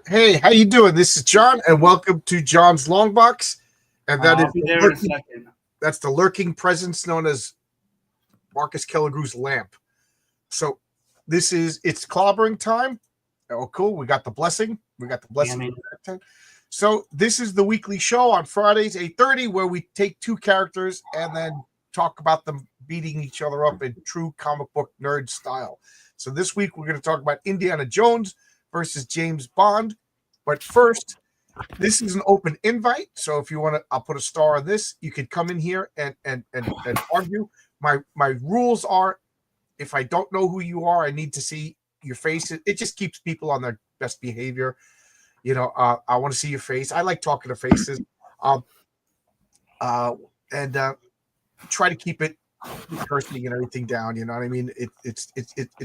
Hey, how you doing? This is John, and welcome to John's Long Box. And that I'll is be there in a second. that's the lurking presence known as Marcus Kellegrew's lamp. So it's clobbering time. Oh, cool. We got the blessing. Damn it. So this is the weekly show on Fridays, 8:30, where we take two characters and then talk about them beating each other up in true comic book nerd style. So this week we're going to talk about Indiana Jones versus James Bond. But first, this is an open invite. So if you want to, I'll put a star on this. You can come in here and argue. My rules are, if I don't know who you are, I need to see your face. It just keeps people on their best behavior. I want to see your face. I like talking to faces. Um, and try to keep it cursing and everything down. You know what I mean? It's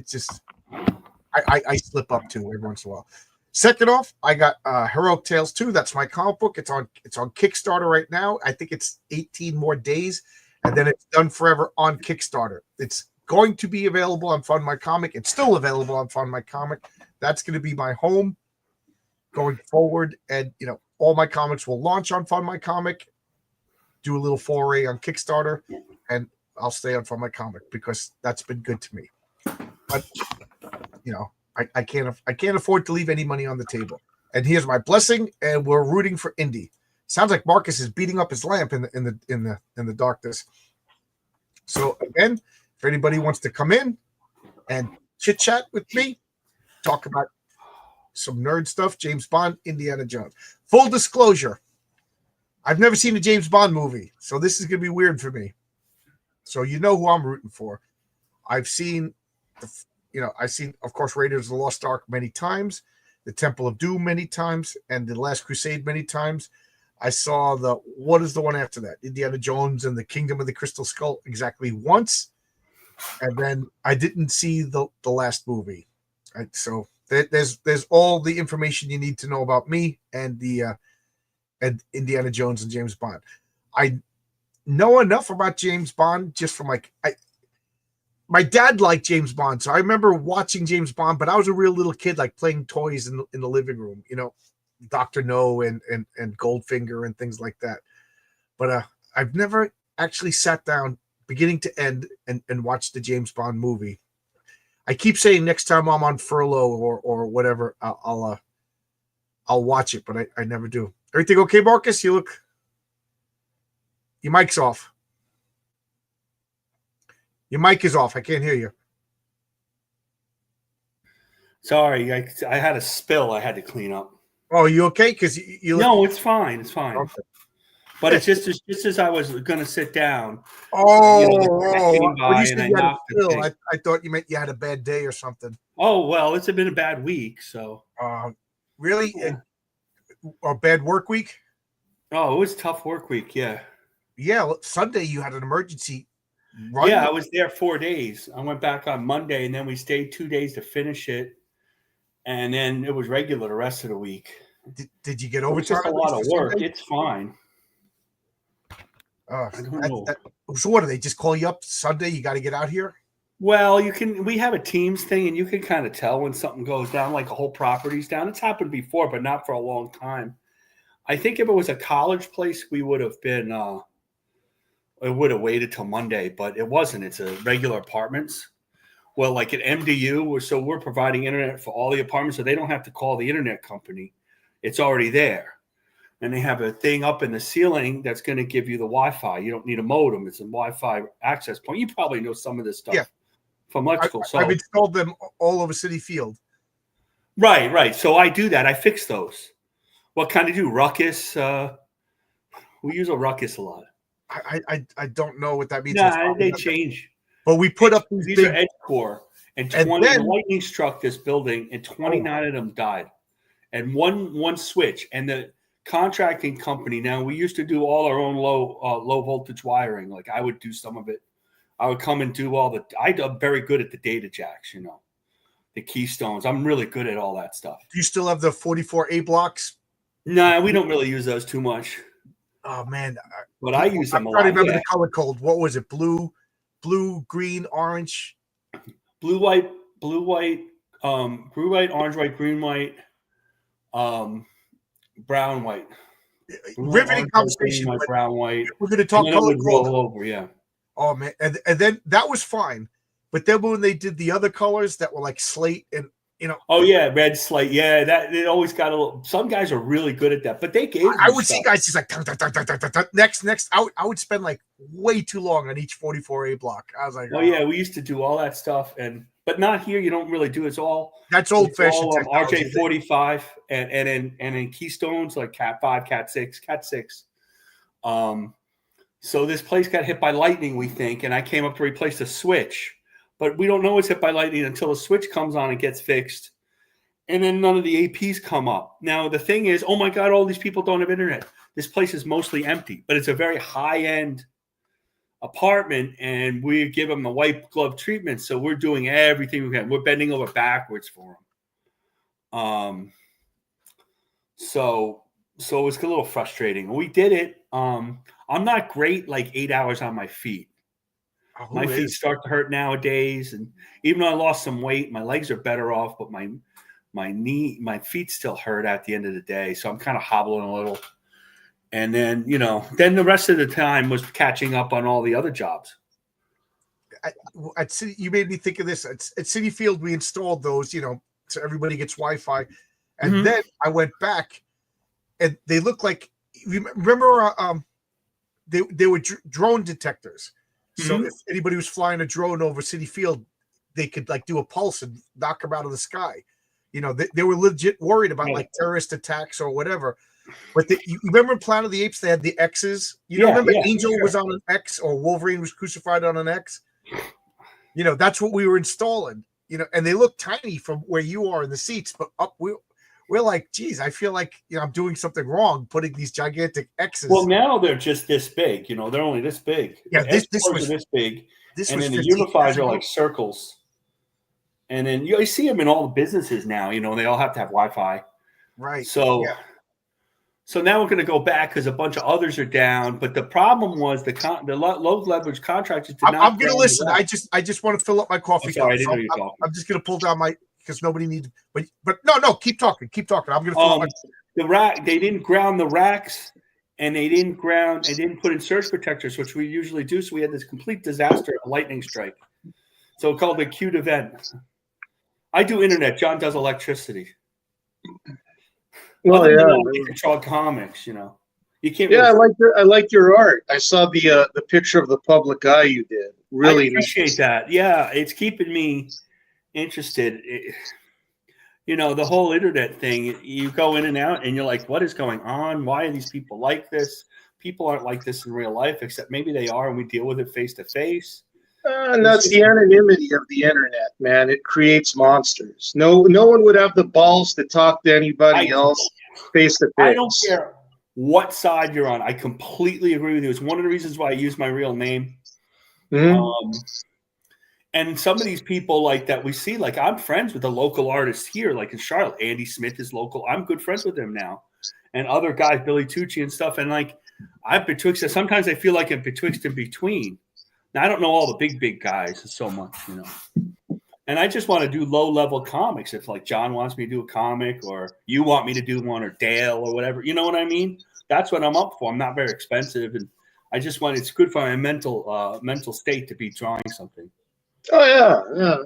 just I slip up too every once in a while. Second off, I got Heroic Tales 2. That's my comic book. It's on Kickstarter right now. I think it's 18 more days, and then it's done forever on Kickstarter. It's going to be available on Fund My Comic. It's still available on Fund My Comic. That's going to be my home going forward. And all my comics will launch on Fund My Comic, do a little foray on Kickstarter, and I'll stay on Fund My Comic because that's been good to me. But I can't afford to leave any money on the table. And here's my blessing, and we're rooting for Indy. Sounds like Marcus is beating up his lamp in the darkness. So again, if anybody wants to come in and chit chat with me, talk about some nerd stuff, James Bond, Indiana Jones. Full disclosure, I've never seen a James Bond movie, so this is gonna be weird for me. So you know who I'm rooting for. I've seen of course, Raiders of the Lost Ark many times, the Temple of Doom many times, and the Last Crusade many times. I saw what is the one after that? Indiana Jones and the Kingdom of the Crystal Skull exactly once. And then I didn't see the last movie. Right? So there's all the information you need to know about me and and Indiana Jones and James Bond. I know enough about James Bond just from my dad liked James Bond, so I remember watching James Bond, but I was a real little kid, like playing toys in the living room, Dr. No and Goldfinger and things like that. But I've never actually sat down beginning to end and watched the James Bond movie. I keep saying next time I'm on furlough or whatever, I'll watch it, but I never do. Everything okay, Marcus? Your mic's off. Your mic is off. I can't hear you. Sorry, I had a spill I had to clean up. Oh, you okay? Because you No, it's fine. It's fine. Okay. But it's just as I was going to sit down. I thought you meant you had a bad day or something. Oh, well, it's been a bad week. So really? A bad work week? Oh, it was a tough work week. Yeah. Yeah. Sunday you had an emergency run. Yeah, I was there 4 days. I went back on Monday, and then we stayed 2 days to finish it. And then it was regular the rest of the week. Did you get overtime? It's just a lot of work. Sunday? It's fine. I don't know. So what do they just call you up Sunday? You got to get out here? Well, we have a Teams thing, and you can kind of tell when something goes down, like a whole property's down. It's happened before, but not for a long time. I think if it was a college place, we would have been it would have waited till Monday, but it wasn't. It's a regular apartments. Well, like at MDU, so we're providing internet for all the apartments, so they don't have to call the internet company. It's already there. And they have a thing up in the ceiling that's going to give you the Wi-Fi. You don't need a modem. It's a Wi-Fi access point. You probably know some of this stuff from electrical. I've installed them all over City Field. Right. So I do that. I fix those. What kind of do? Ruckus? We use a Ruckus a lot. I don't know what that means. Nah, they change. But we put up these are Edge Core, and 20 lightning struck this building, and 29 of them died. And one switch, and the contracting company. Now we used to do all our own low voltage wiring. Like I would do some of it. I would come and do I'm very good at the data jacks, the keystones. I'm really good at all that stuff. Do you still have the 44A blocks? No, we don't really use those too much. Oh man, but I use them a lot. I remember the color code. What was it? Blue, green, orange, blue, white, orange, white, green, white. Brown, white. Riveting conversation. My brown, white. We're going to talk and color it would roll over, yeah. Oh man, and then that was fine, but then when they did the other colors that were like slate and oh yeah, red slate, yeah, that it always got a little. Some guys are really good at that, but they gave. I would see guys just like dun, dun, dun, dun, dun, dun. Next. I would spend like way too long on each 44A block. I was like, oh yeah, we used to do all that stuff, but not here. You don't really do it. It's all that's old fashioned. RJ45 and in Keystones like Cat 5, Cat 6, Cat 6. So this place got hit by lightning, we think, and I came up to replace the switch. But we don't know it's hit by lightning until the switch comes on and gets fixed. And then none of the APs come up. Now, the thing is, oh my God, all these people don't have internet. This place is mostly empty, but it's a very high-end apartment, and we give them the white glove treatment. So we're doing everything we can. We're bending over backwards for them. So it was a little frustrating. We did it. I'm not great like 8 hours on my feet. My feet start to hurt nowadays, and even though I lost some weight, my legs are better off, but my feet still hurt at the end of the day. So I'm kind of hobbling a little. And then, then the rest of the time was catching up on all the other jobs. At City, you made me think of this. At City Field, we installed those, so everybody gets Wi-Fi. And then I went back, and they look like, remember, they were drone detectors. So if anybody was flying a drone over City Field, they could like do a pulse and knock them out of the sky. They were legit worried about like terrorist attacks or whatever. But you remember in Planet of the Apes, they had the X's. Remember Angel was on an X or Wolverine was crucified on an X. That's what we were installing. And they look tiny from where you are in the seats, but up we're like, geez, I feel like I'm doing something wrong putting these gigantic X's. Well, now they're just this big. They're only this big. Yeah, this was this big. And then the unifies are like circles. And then you see them in all the businesses now. They all have to have Wi-Fi. Right. So now we're going to go back because a bunch of others are down. But the problem was the low leverage contractors did not. I'm going to listen. I just want to fill up my coffee cup. I didn't know you were talking. I'm just going to pull down my. Because nobody needs, but no, keep talking. I'm gonna the rack. They didn't ground the racks, and they didn't put in surge protectors, which we usually do. So we had this complete disaster, a lightning strike. So called the acute event. I do internet. John does electricity. Well, I control comics. You can't. Really... I like your art. I saw the picture of the public eye you did. Really I appreciate that. Yeah, it's keeping me interested. The whole internet thing, you go in and out and you're like, what is going on? Why are these people like this? People aren't like this in real life, except maybe they are, and we deal with it face to face. And that's the anonymity of the internet, man. It creates monsters. No one would have the balls to talk to anybody else face to face. I don't care what side you're on. I completely agree with you. It's one of the reasons why I use my real name. And some of these people like that we see, like I'm friends with the local artists here, like in Charlotte. Andy Smith is local. I'm good friends with him now. And other guys, Billy Tucci and stuff. And like I'm betwixt. Sometimes I feel like I'm betwixt and between. Now I don't know all the big guys so much, And I just want to do low-level comics. If like John wants me to do a comic or you want me to do one or Dale or whatever, you know what I mean? That's what I'm up for. I'm not very expensive. And I just want, it's good for my mental state to be drawing something. Oh yeah.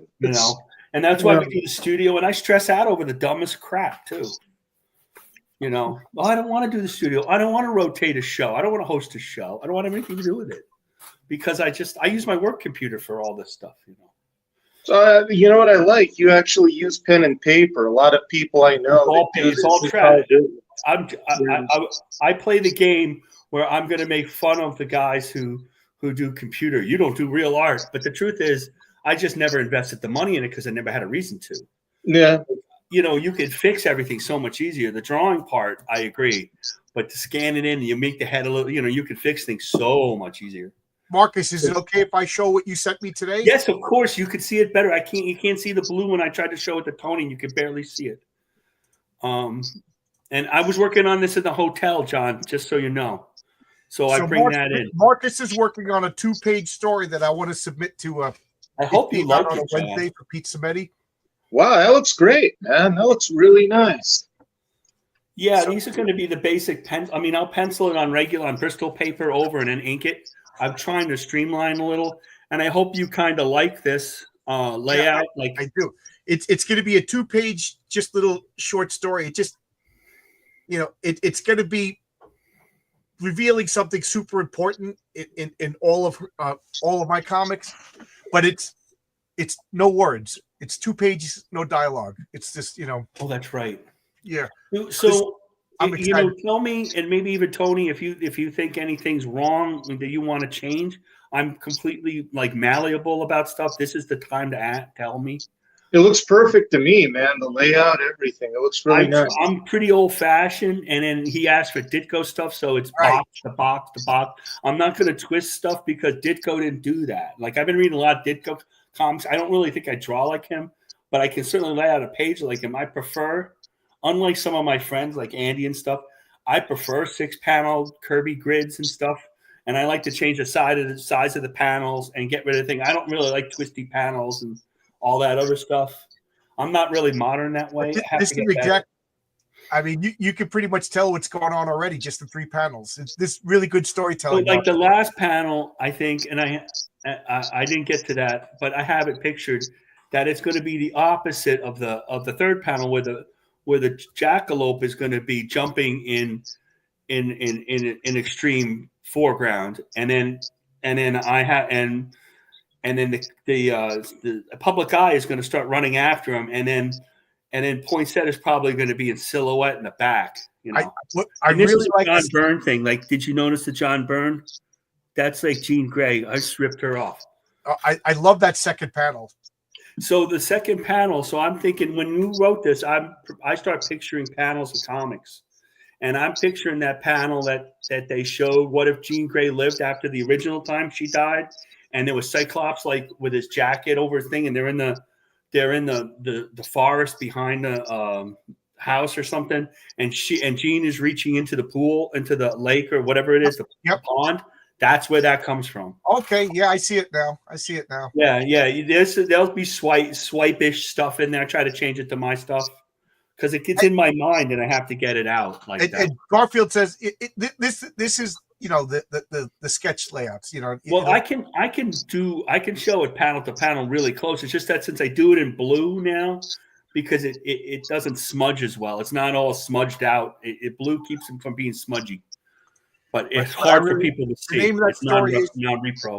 And that's why we do the studio, and I stress out over the dumbest crap too. I don't want to do the studio. I don't want to rotate a show. I don't want to host a show. I don't want to have anything to do with it because I use my work computer for all this stuff. So you know what I like? You actually use pen and paper. A lot of people I know. It's all trash. I play the game where I'm going to make fun of the guys who do computer. You don't do real art, but the truth is, I just never invested the money in it because I never had a reason to. Yeah. You could fix everything so much easier. The drawing part, I agree. But to scan it in, you make the head a little, you could fix things so much easier. Marcus, is it okay if I show what you sent me today? Yes, of course. You could see it better. You can't see the blue when I tried to show it to Tony, and you could barely see it. And I was working on this in the hotel, John, just so you know. So I bring that in. Marcus is working on a 2-page story that I want to submit to I hope you like on it, a Wednesday for Pete Cimetti. Wow, that looks great, man. That looks really nice. Yeah, So, these are going to be the basic pen. I mean, I'll pencil it on Bristol paper over and then ink it. I'm trying to streamline a little, and I hope you kind of like this yeah, layout. I do. It's going to be a 2-page, just little short story. It just, it's going to be revealing something super important in all of my comics, but it's no words. It's 2 pages, no dialogue. It's just, Oh, that's right. yeah. So I'm excited. tell me, and maybe even Tony, if you think anything's wrong that you want to change. I'm completely malleable about stuff. This is the time to tell me. It looks perfect to me, man. The layout, everything. It looks really nice. I'm pretty old fashioned, and then he asked for Ditko stuff, so it's Right. box to box. I'm not going to twist stuff because Ditko didn't do that. Like, I've been reading a lot of Ditko comics. I don't really think I draw like him, but I can certainly lay out a page like him. I prefer, unlike some of my friends like Andy and stuff, I prefer 6-panel Kirby grids and stuff. And I like to change the size of the panels and get rid of things. I don't really like twisty panels and all that other stuff. I'm not really modern that way. This is exact. I mean, you could pretty much tell what's going on already just in 3 panels. It's this really good storytelling. So like the last panel, I think, and I didn't get to that, but I have it pictured that it's going to be the opposite of the 3rd panel, where the jackalope is going to be jumping in extreme foreground, and then the public eye is going to start running after him, and then Poinsett is probably going to be in silhouette in the back. I really like John Byrne thing. Like, did you notice the John Byrne? That's like Jean Grey. I just ripped her off. I love that 2nd panel. So the 2nd panel. So I'm thinking, when you wrote this, I start picturing panels of comics. And I'm picturing that panel that they showed. What if Jean Grey lived after the original time she died, and there was Cyclops like with his jacket over his thing, and they're in the forest behind the house or something, and Jean is reaching into the pool, into the lake or whatever it is, the pond. That's where that comes from. Okay, yeah, I see it now. Yeah. There'll be swipe-ish stuff in there. I try to change it to my stuff, because it gets in my mind and I have to get it out like that. And Garfield says this is the sketch layouts. Well, I can show it panel to panel really close. It's just that since I do it in blue now, because it doesn't smudge as well. It's not all smudged out. Blue keeps them from being smudgy, but it's hard for people to see. The name of that story is non-repro.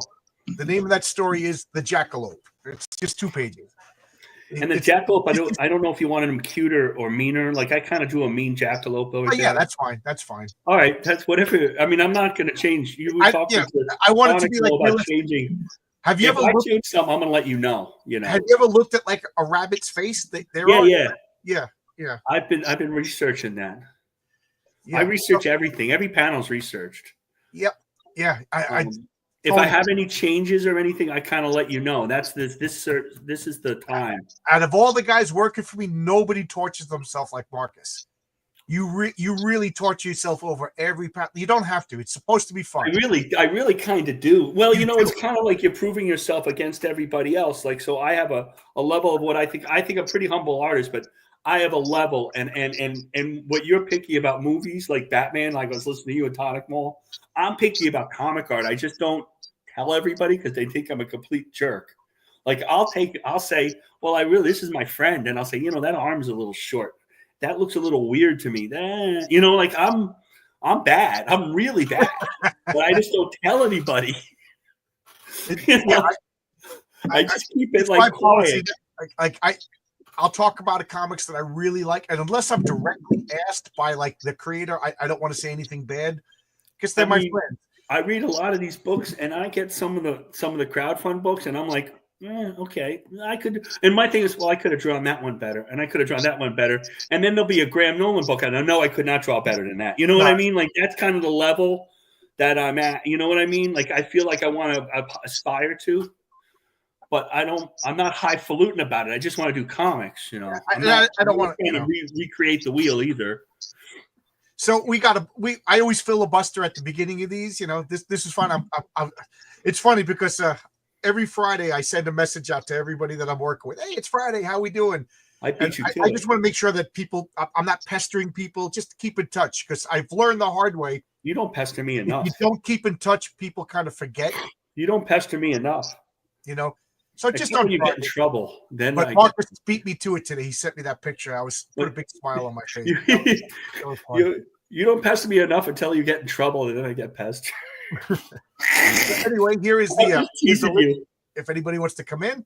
The name of that story is The Jackalope. It's just 2 pages. And the jackalope, I don't know if you wanted him cuter or meaner. Like, I kind of do a mean jackalope over there. Yeah, that's fine. All right, that's whatever. I mean, I'm not going to change. You were talking I want it to be like about changing. Have you if ever I change something, I'm going to let you know. Have you ever looked at like a rabbit's face? Yeah. I've been researching that. Yeah. I research everything. Every panel's researched. Yep. Yeah. If I have any changes or anything, I kind of let you know. That's this is the time. Out of all the guys working for me, nobody tortures themselves like Marcus. You really torture yourself over every panel. You don't have to. It's supposed to be fun. I really kind of do. Well, it's kind of like you're proving yourself against everybody else. Like, so I have a level of what I think I'm a pretty humble artist, but I have a level, and what you're picky about movies like Batman, like I was listening to you at Tonic Mall, I'm picky about comic art. I just don't tell everybody because they think I'm a complete jerk. Like, I'll say, well, this is my friend, and I'll say, that arm's a little short. That looks a little weird to me. Like, I'm bad. I'm really bad, but I just don't tell anybody. I just keep it like quiet. I'll talk about a comics that I really like, and unless I'm directly asked by like the creator, I don't want to say anything bad because they're my friends. I read a lot of these books, and I get some of the crowdfund books, and I'm like, okay, I could. And my thing is, well, I could have drawn that one better, and I could have drawn that one better, and then there'll be a Graham Nolan book, and I know I could not draw better than that. You know what I mean? Like, that's kind of the level that I'm at. You know what I mean? Like, I feel like I want to aspire to. But I'm not highfalutin about it. I just want to do comics, I don't want to recreate the wheel either. So I always filibuster at the beginning of these. This is fun. It's funny because every Friday I send a message out to everybody that I'm working with. Hey, it's Friday. How we doing? I beat you too. I just want to make sure that I'm not pestering people. Just keep in touch, because I've learned the hard way. You don't pester me If enough. you don't keep in touch, people kind of forget. You don't pester me enough. So just don't. You get in trouble. Then but Marcus beat me to it today. He sent me that picture. I put a big smile on my face. That was fun. You don't pester me enough until you get in trouble, and then I get pestered. Anyway, here is here's the link if anybody wants to come in.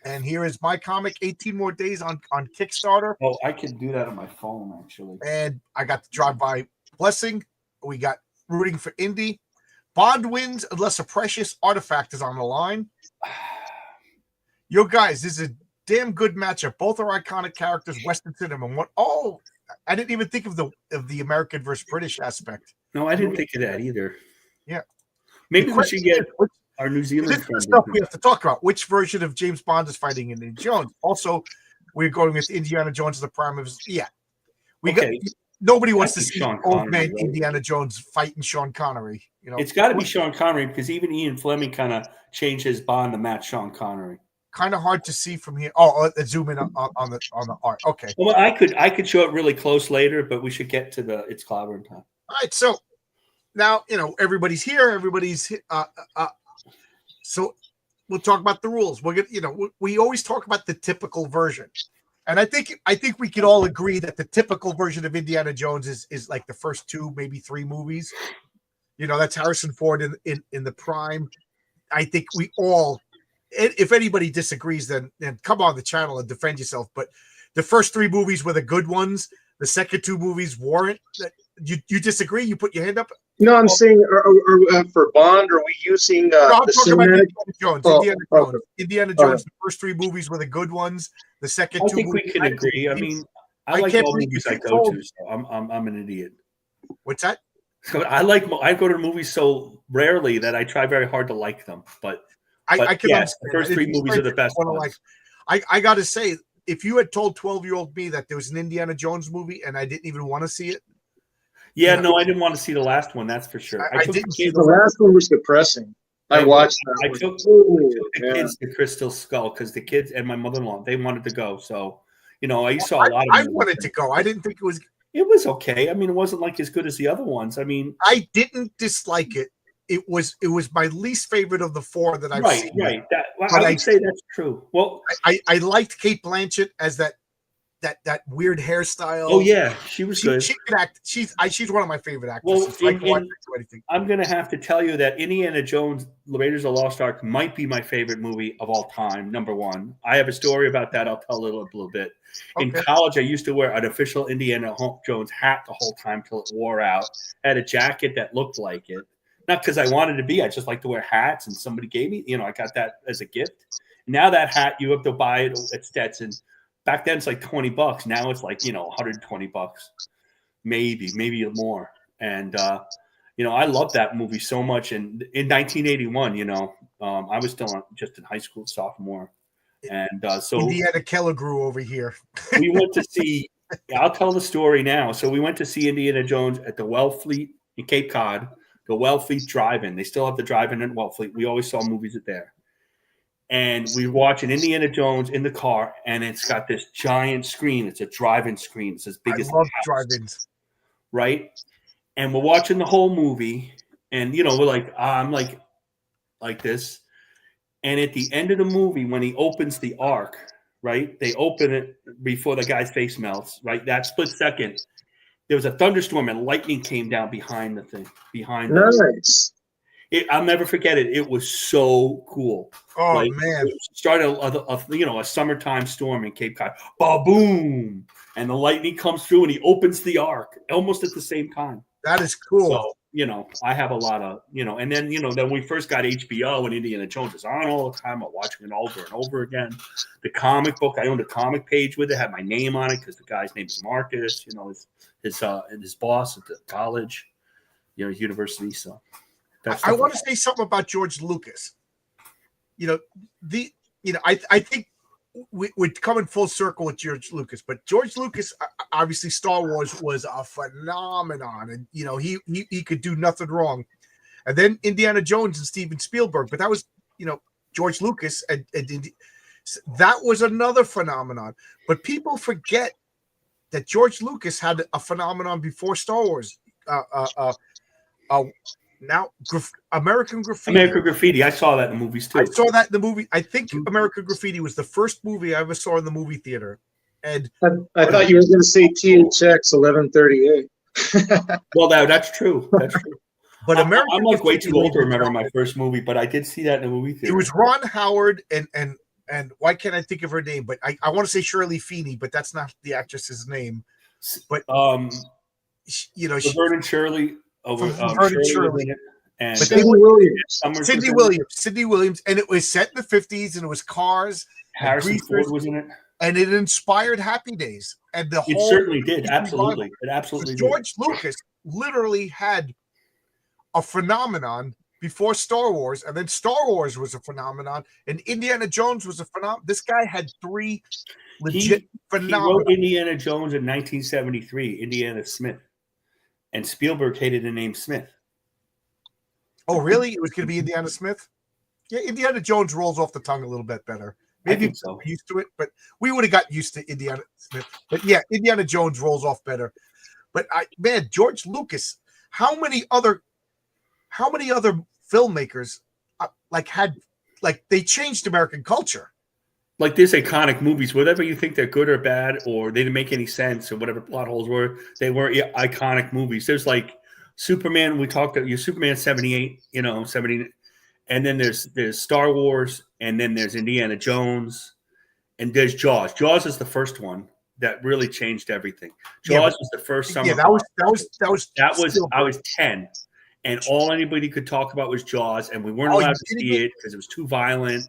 And here is my comic, 18 More Days on Kickstarter. Oh, I can do that on my phone, actually. And I got the drive-by blessing. We got rooting for Indy. Bond wins unless a precious artifact is on the line. Yo, guys, this is a damn good matchup. Both are iconic characters, Western cinema. I didn't even think of the American versus British aspect. No, I didn't think of that either. Yeah. Maybe we should get our New Zealand friend. This is stuff we have to talk about. Which version of James Bond is fighting Indiana Jones? Also, we're going with Indiana Jones as the prime of his. Yeah. Nobody wants to see old man Indiana Jones fighting Sean Connery. It's got to be Sean Connery, because even Ian Fleming kind of changed his Bond to match Sean Connery. Kind of hard to see from here. Oh, zoom in on the art. Okay. Well, I could show it really close later, but we should get to it's clobbering time. All right. So now everybody's here. Everybody's so we'll talk about the rules. We're gonna we always talk about the typical version, and I think we can all agree that the typical version of Indiana Jones is like the first 2, maybe 3 movies. That's Harrison Ford in the prime. I think we all. If anybody disagrees, then come on the channel and defend yourself. But the first 3 movies were the good ones. The second 2 movies weren't. You disagree? You put your hand up? No, I'm saying for Bond, are we using no, I'm talking about Indiana Jones. Indiana Jones. Okay. Indiana Jones, the first 3 movies were the good ones. The second 2 I think movies, we can agree. I mean, I like all movies I go to, so I'm an idiot. What's that? So I go to movies so rarely that I try very hard to like them. But I can yes, the first 3 movies are the best ones. I got to say, if you had told 12-year-old me that there was an Indiana Jones movie and I didn't even want to see it. Yeah, no, I didn't want to see the last one. That's for sure. I didn't see the last one was depressing. I watched that. I took the kids to Crystal Skull because the kids and my mother-in-law, they wanted to go. So, I saw a lot of. I wanted to go. I didn't think it was. It was okay. I mean, it wasn't like as good as the other ones. I mean, I didn't dislike it. It was my least favorite of the 4 that I've seen. Right. I would say that's true. Well, I liked Kate Blanchett as that weird hairstyle. Oh yeah, she was good. She could act. She's one of my favorite actresses. Well, I'm going to have to tell you that Indiana Jones: Raiders of the Lost Ark might be my favorite movie of all time. Number 1. I have a story about that. I'll tell a little bit. In college, I used to wear an official Indiana Jones hat the whole time till it wore out. I had a jacket that looked like it. Not because I wanted to be. I just like to wear hats, and somebody gave me. I got that as a gift. Now that hat, you have to buy it at Stetson. Back then, it's like $20. Now it's like $120, maybe more. And I love that movie so much. And in 1981, I was still just in high school, sophomore, and so Indiana Keller grew over here. We went to see. I'll tell the story now. So we went to see Indiana Jones at the Wellfleet in Cape Cod. The Wellfleet Drive-In. They still have the drive-in at Wellfleet. We always saw movies at there. And we watch an Indiana Jones in the car, and it's got this giant screen. It's a drive-in screen. It's as big as love drive-ins. Right? And we're watching the whole movie, and we're like, I'm like this. And at the end of the movie, when he opens the ark, right? They open it before the guy's face melts, right? That split second. There was a thunderstorm and lightning came down behind the thing. Nice. I'll never forget it. It was so cool. Oh man! It started a summertime storm in Cape Cod. Boom! And the lightning comes through, and he opens the ark almost at the same time. That is cool. So I have a lot of and then then we first got HBO and Indiana Jones is on all the time. I'm watching it over and over again. The comic book, I owned a comic page with it, had my name on it because the guy's name is Marcus. His boss at the college, university. So I want to say something about George Lucas. I think we're coming full circle with George Lucas, but George Lucas, obviously, Star Wars was a phenomenon, and he could do nothing wrong. And then Indiana Jones and Steven Spielberg, but that was George Lucas, and That was another phenomenon. But people forget that George Lucas had a phenomenon before Star Wars. Now, American Graffiti. American Graffiti. I saw that in the movies too. I saw that in the movie. I think American Graffiti was the first movie I ever saw in the movie theater. And I thought you were going to say THX 1138. Well, that's true. That's true. But I'm American like way Graffiti too old to remember my first movie, but I did see that in the movie theater. It was Ron Howard and why can't I think of her name? But I want to say Shirley Feeney, but that's not the actress's name. But you know, Laverne and Shirley. Shirley. And Sidney Williams. Sidney Williams, and it was set in the 50s, and it was cars. Harrison Ford was in it, and it inspired Happy Days, and it certainly did. Absolutely, it absolutely. George Lucas literally had a phenomenon before Star Wars, and then Star Wars was a phenomenon, and Indiana Jones was a phenomenon. This guy had three legit phenomena. He wrote Indiana Jones in 1973, Indiana Smith, and Spielberg hated the name Smith. Oh, really? It was going to be Indiana Smith? Yeah, Indiana Jones rolls off the tongue a little bit better. Maybe so. Used to it, but we would have got used to Indiana Smith. But yeah, Indiana Jones rolls off better. But George Lucas, how many other filmmakers they changed American culture? Like there's iconic movies, whether you think they're good or bad, or they didn't make any sense, or whatever plot holes were, they were iconic movies. There's like Superman. We talked about your Superman 78, 70, and then there's Star Wars, and then there's Indiana Jones, and there's Jaws. Jaws is the first one that really changed everything. Jaws was the first summer. Yeah, that was. I was 10, and all anybody could talk about was Jaws, and we weren't allowed to see it because it was too violent.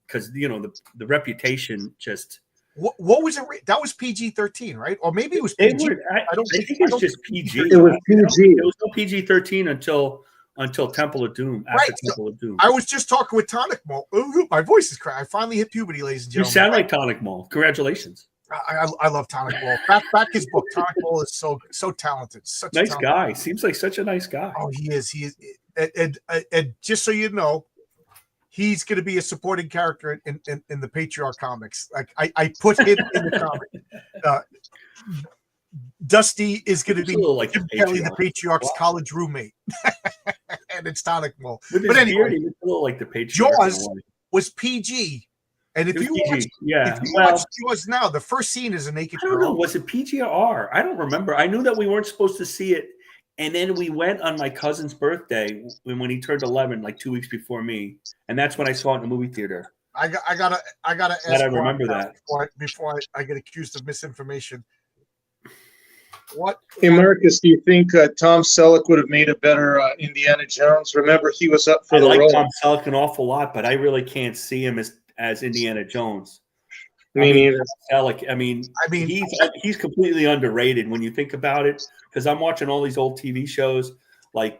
Because the reputation just. What was it? That was PG-13, right? Or maybe it was PG. I think it's just PG. It was PG. There was no PG-13 until Temple of Doom. After Temple of Doom. I was just talking with Tonic Mall. Ooh, my voice is cracked. I finally hit puberty, ladies and gentlemen. You sound like Tonic Mall. Congratulations. I love Tonic Mall. Back his book. Tonic Mall is so talented. Such nice guy. Seems like such a nice guy. Oh, he is. He is. And just so you know, he's going to be a supporting character in the Patriarch comics. Like I put him in the comic. Dusty is going to be like the Patriarch's college roommate, and it's Tonic Mall. But anyway, he looks a little like the Patriarch. Jaws was PG, and if you watch Jaws now, the first scene is a naked girl. I don't know. Was it PG or R? I don't remember. I knew that we weren't supposed to see it. And then we went on my cousin's birthday when he turned 11, like 2 weeks before me, and that's when I saw it in the movie theater. I gotta ask. I remember that before I get accused of misinformation. What? Hey Marcus, do you think Tom Selleck would have made a better Indiana Jones? Remember, he was up for the role. I like Tom Selleck an awful lot, but I really can't see him as Indiana Jones. Me neither. Selleck, I mean, he's completely underrated when you think about it. Because I'm watching all these old TV shows like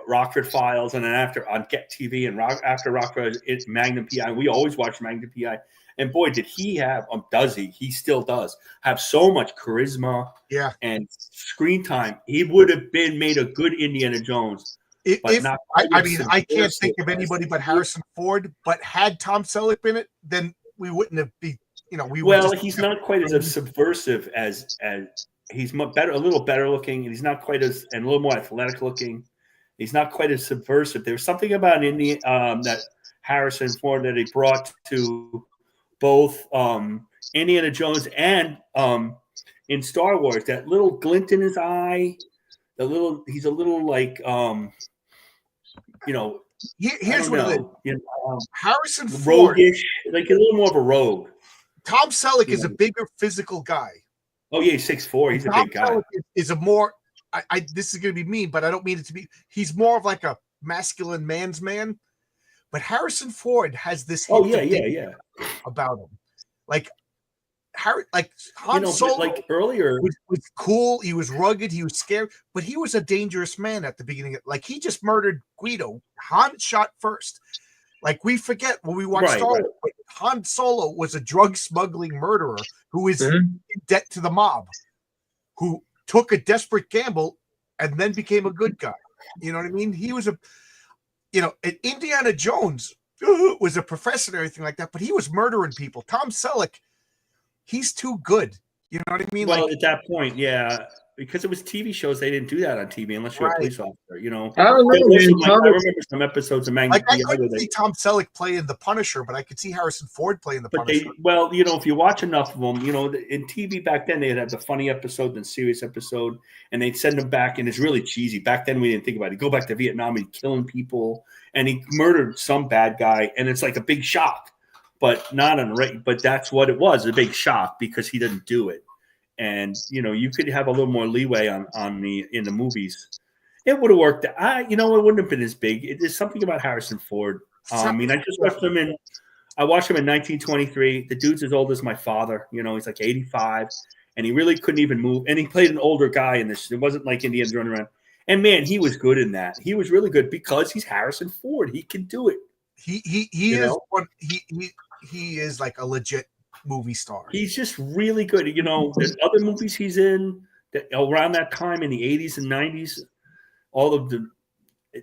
Rockford Files, and then after on Get TV and after Rockford, it's Magnum PI. We always watch Magnum PI, and boy, did he have he still does have so much charisma, and screen time. He would have made a good Indiana Jones. I can't think of anybody but Harrison Ford. But had Tom Selleck been it, then we wouldn't have been. He's not quite as subversive as. He's a little better looking, and he's not quite and a little more athletic looking. He's not quite as subversive. There's something about that Harrison Ford that he brought to both Indiana Jones and in Star Wars. That little glint in his eye, he's a little like Here's what it is. Harrison Ford, roguish, like a little more of a rogue. Tom Selleck is a bigger physical guy. Oh yeah, he's 6'4". He's a big guy. Is a more. This is going to be mean, but I don't mean it to be. He's more of like a masculine man's man. But Harrison Ford has this. Oh yeah. About him, like Han Solo. Like earlier, was cool. He was rugged. He was scared, but he was a dangerous man at the beginning. Like he just murdered Guido. Han shot first. Like we forget when we watch Star Wars, but Han Solo was a drug smuggling murderer who is in debt to the mob, who took a desperate gamble and then became a good guy. You know what I mean? He was Indiana Jones was a professor and everything like that, but he was murdering people. Tom Selleck, he's too good. You know what I mean? Well, like at that point, yeah, because it was TV shows, they didn't do that on TV unless you're a police officer. You know, I don't know, man. I remember some episodes of Magnet. I couldn't see Tom Selleck playing the Punisher, but I could see Harrison Ford playing the Punisher. If you watch enough of them, in TV back then, they'd have the funny episode and serious episode, and they'd send them back, and it's really cheesy. Back then, we didn't think about it. He'd go back to Vietnam, he'd killing people, and he murdered some bad guy, and it's like a big shock. But not on but that's what it was, a big shock because he didn't do it. And you could have a little more leeway in the movies. It would have worked. It wouldn't have been as big. There's something about Harrison Ford. I just watched him in 1923. The dude's as old as my father. He's like 85, and he really couldn't even move. And he played an older guy in this. It wasn't like Indians running around. And man, he was good in that. He was really good because he's Harrison Ford. He can do it. He is one. He is like a legit movie star. He's just really good. The other movies he's in around that time in the 80s and 90s,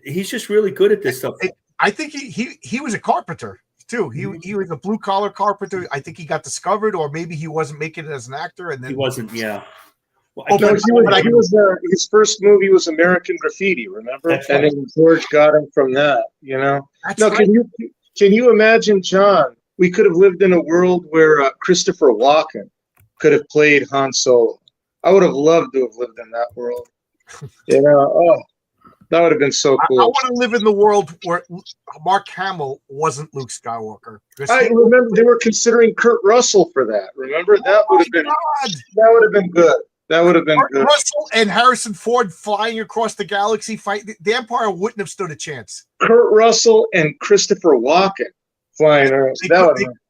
he's just really good at this stuff. I think he was a carpenter too. He was a blue collar carpenter. I think he got discovered, or maybe he wasn't making it as an actor, and then he wasn't. Yeah. Well, his first movie was American Graffiti. Remember, and then George got him from that. Can you imagine, John? We could have lived in a world where Christopher Walken could have played Han Solo. I would have loved to have lived in that world. That would have been so cool. I want to live in the world where Mark Hamill wasn't Luke Skywalker. I remember they were considering Kurt Russell for that. Remember that would have been good. That would have been good. Russell and Harrison Ford flying across the galaxy fight. The Empire wouldn't have stood a chance. Kurt Russell and Christopher Walken. Flying around.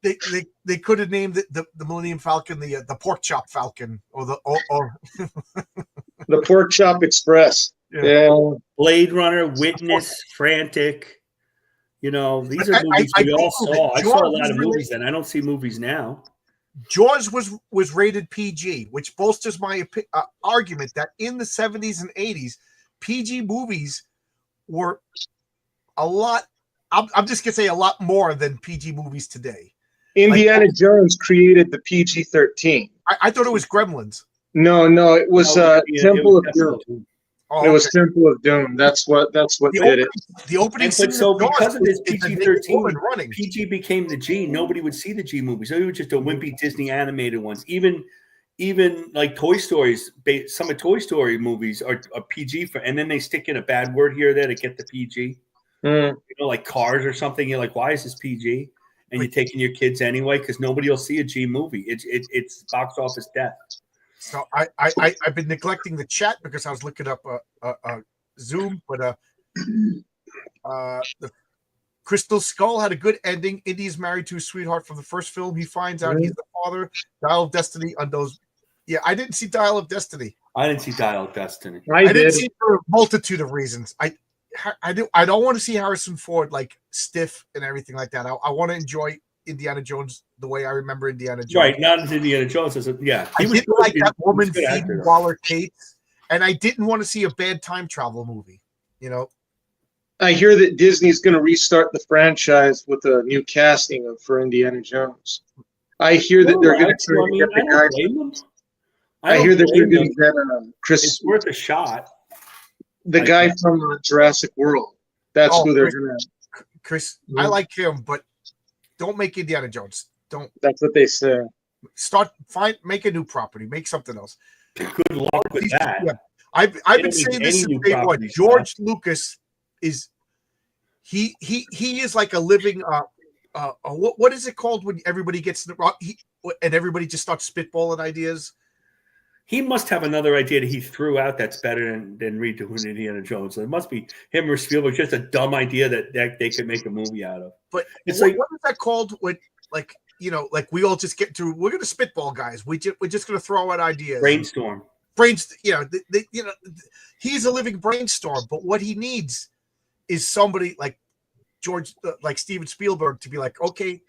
They could have named the Millennium Falcon the Pork Chop Falcon or the Pork Chop Express. Yeah. Blade Runner, Witness, Frantic. These are movies we all saw. I saw a lot of movies then. I don't see movies now. Jaws was rated PG, which bolsters my argument that in the 70s and 80s, PG movies were a lot. I'm just going to say a lot more than PG movies today. Indiana Jones created the PG-13. I thought it was Gremlins. No, it was Temple of Doom. It was Temple of Doom. That's what did it. The opening scene. So because of this PG-13, PG became the G. Nobody would see the G movies. They were just a wimpy Disney animated ones. Even like Toy Stories, some of Toy Story movies are PG, and then they stick in a bad word here or there to get the PG. Like Cars or something. You're like, why is this PG? And you're taking your kids anyway because nobody will see a G movie. It's box office death. So I've been neglecting the chat because I was looking up Zoom, but the Crystal Skull had a good ending. Indy's married to his sweetheart from the first film. He finds out he's the father. Dial of Destiny on those. Yeah, I didn't see Dial of Destiny. I didn't see Dial of Destiny. I didn't see it for a multitude of reasons. I don't want to see Harrison Ford like stiff and everything like that. I want to enjoy Indiana Jones the way I remember Indiana Jones. Right, not as Indiana Jones. I didn't like that woman feeding Waller Kate, and I didn't want to see a bad time travel movie. I hear that Disney's going to restart the franchise with a new casting for Indiana Jones. I hear that they're going to get the guy. I hear that they're going to get Chris. It's worth a shot. The guy from Jurassic World. That's who they're going to. Chris, I like him, but don't make Indiana Jones. Don't. That's what they say. Make a new property. Make something else. Good luck with that. Yeah. I've been saying this since day one. George Lucas is he is like a living what is it called when everybody gets and everybody just starts spitballing ideas? He must have another idea that he threw out that's better than redoing Indiana Jones. So it must be him or Spielberg, just a dumb idea that they could make a movie out of. But it's what is that called? When like we all just get through. We're gonna spitball, guys. We're just gonna throw out ideas. Brainstorm. He's a living brainstorm. But what he needs is somebody like like Steven Spielberg to be like, okay,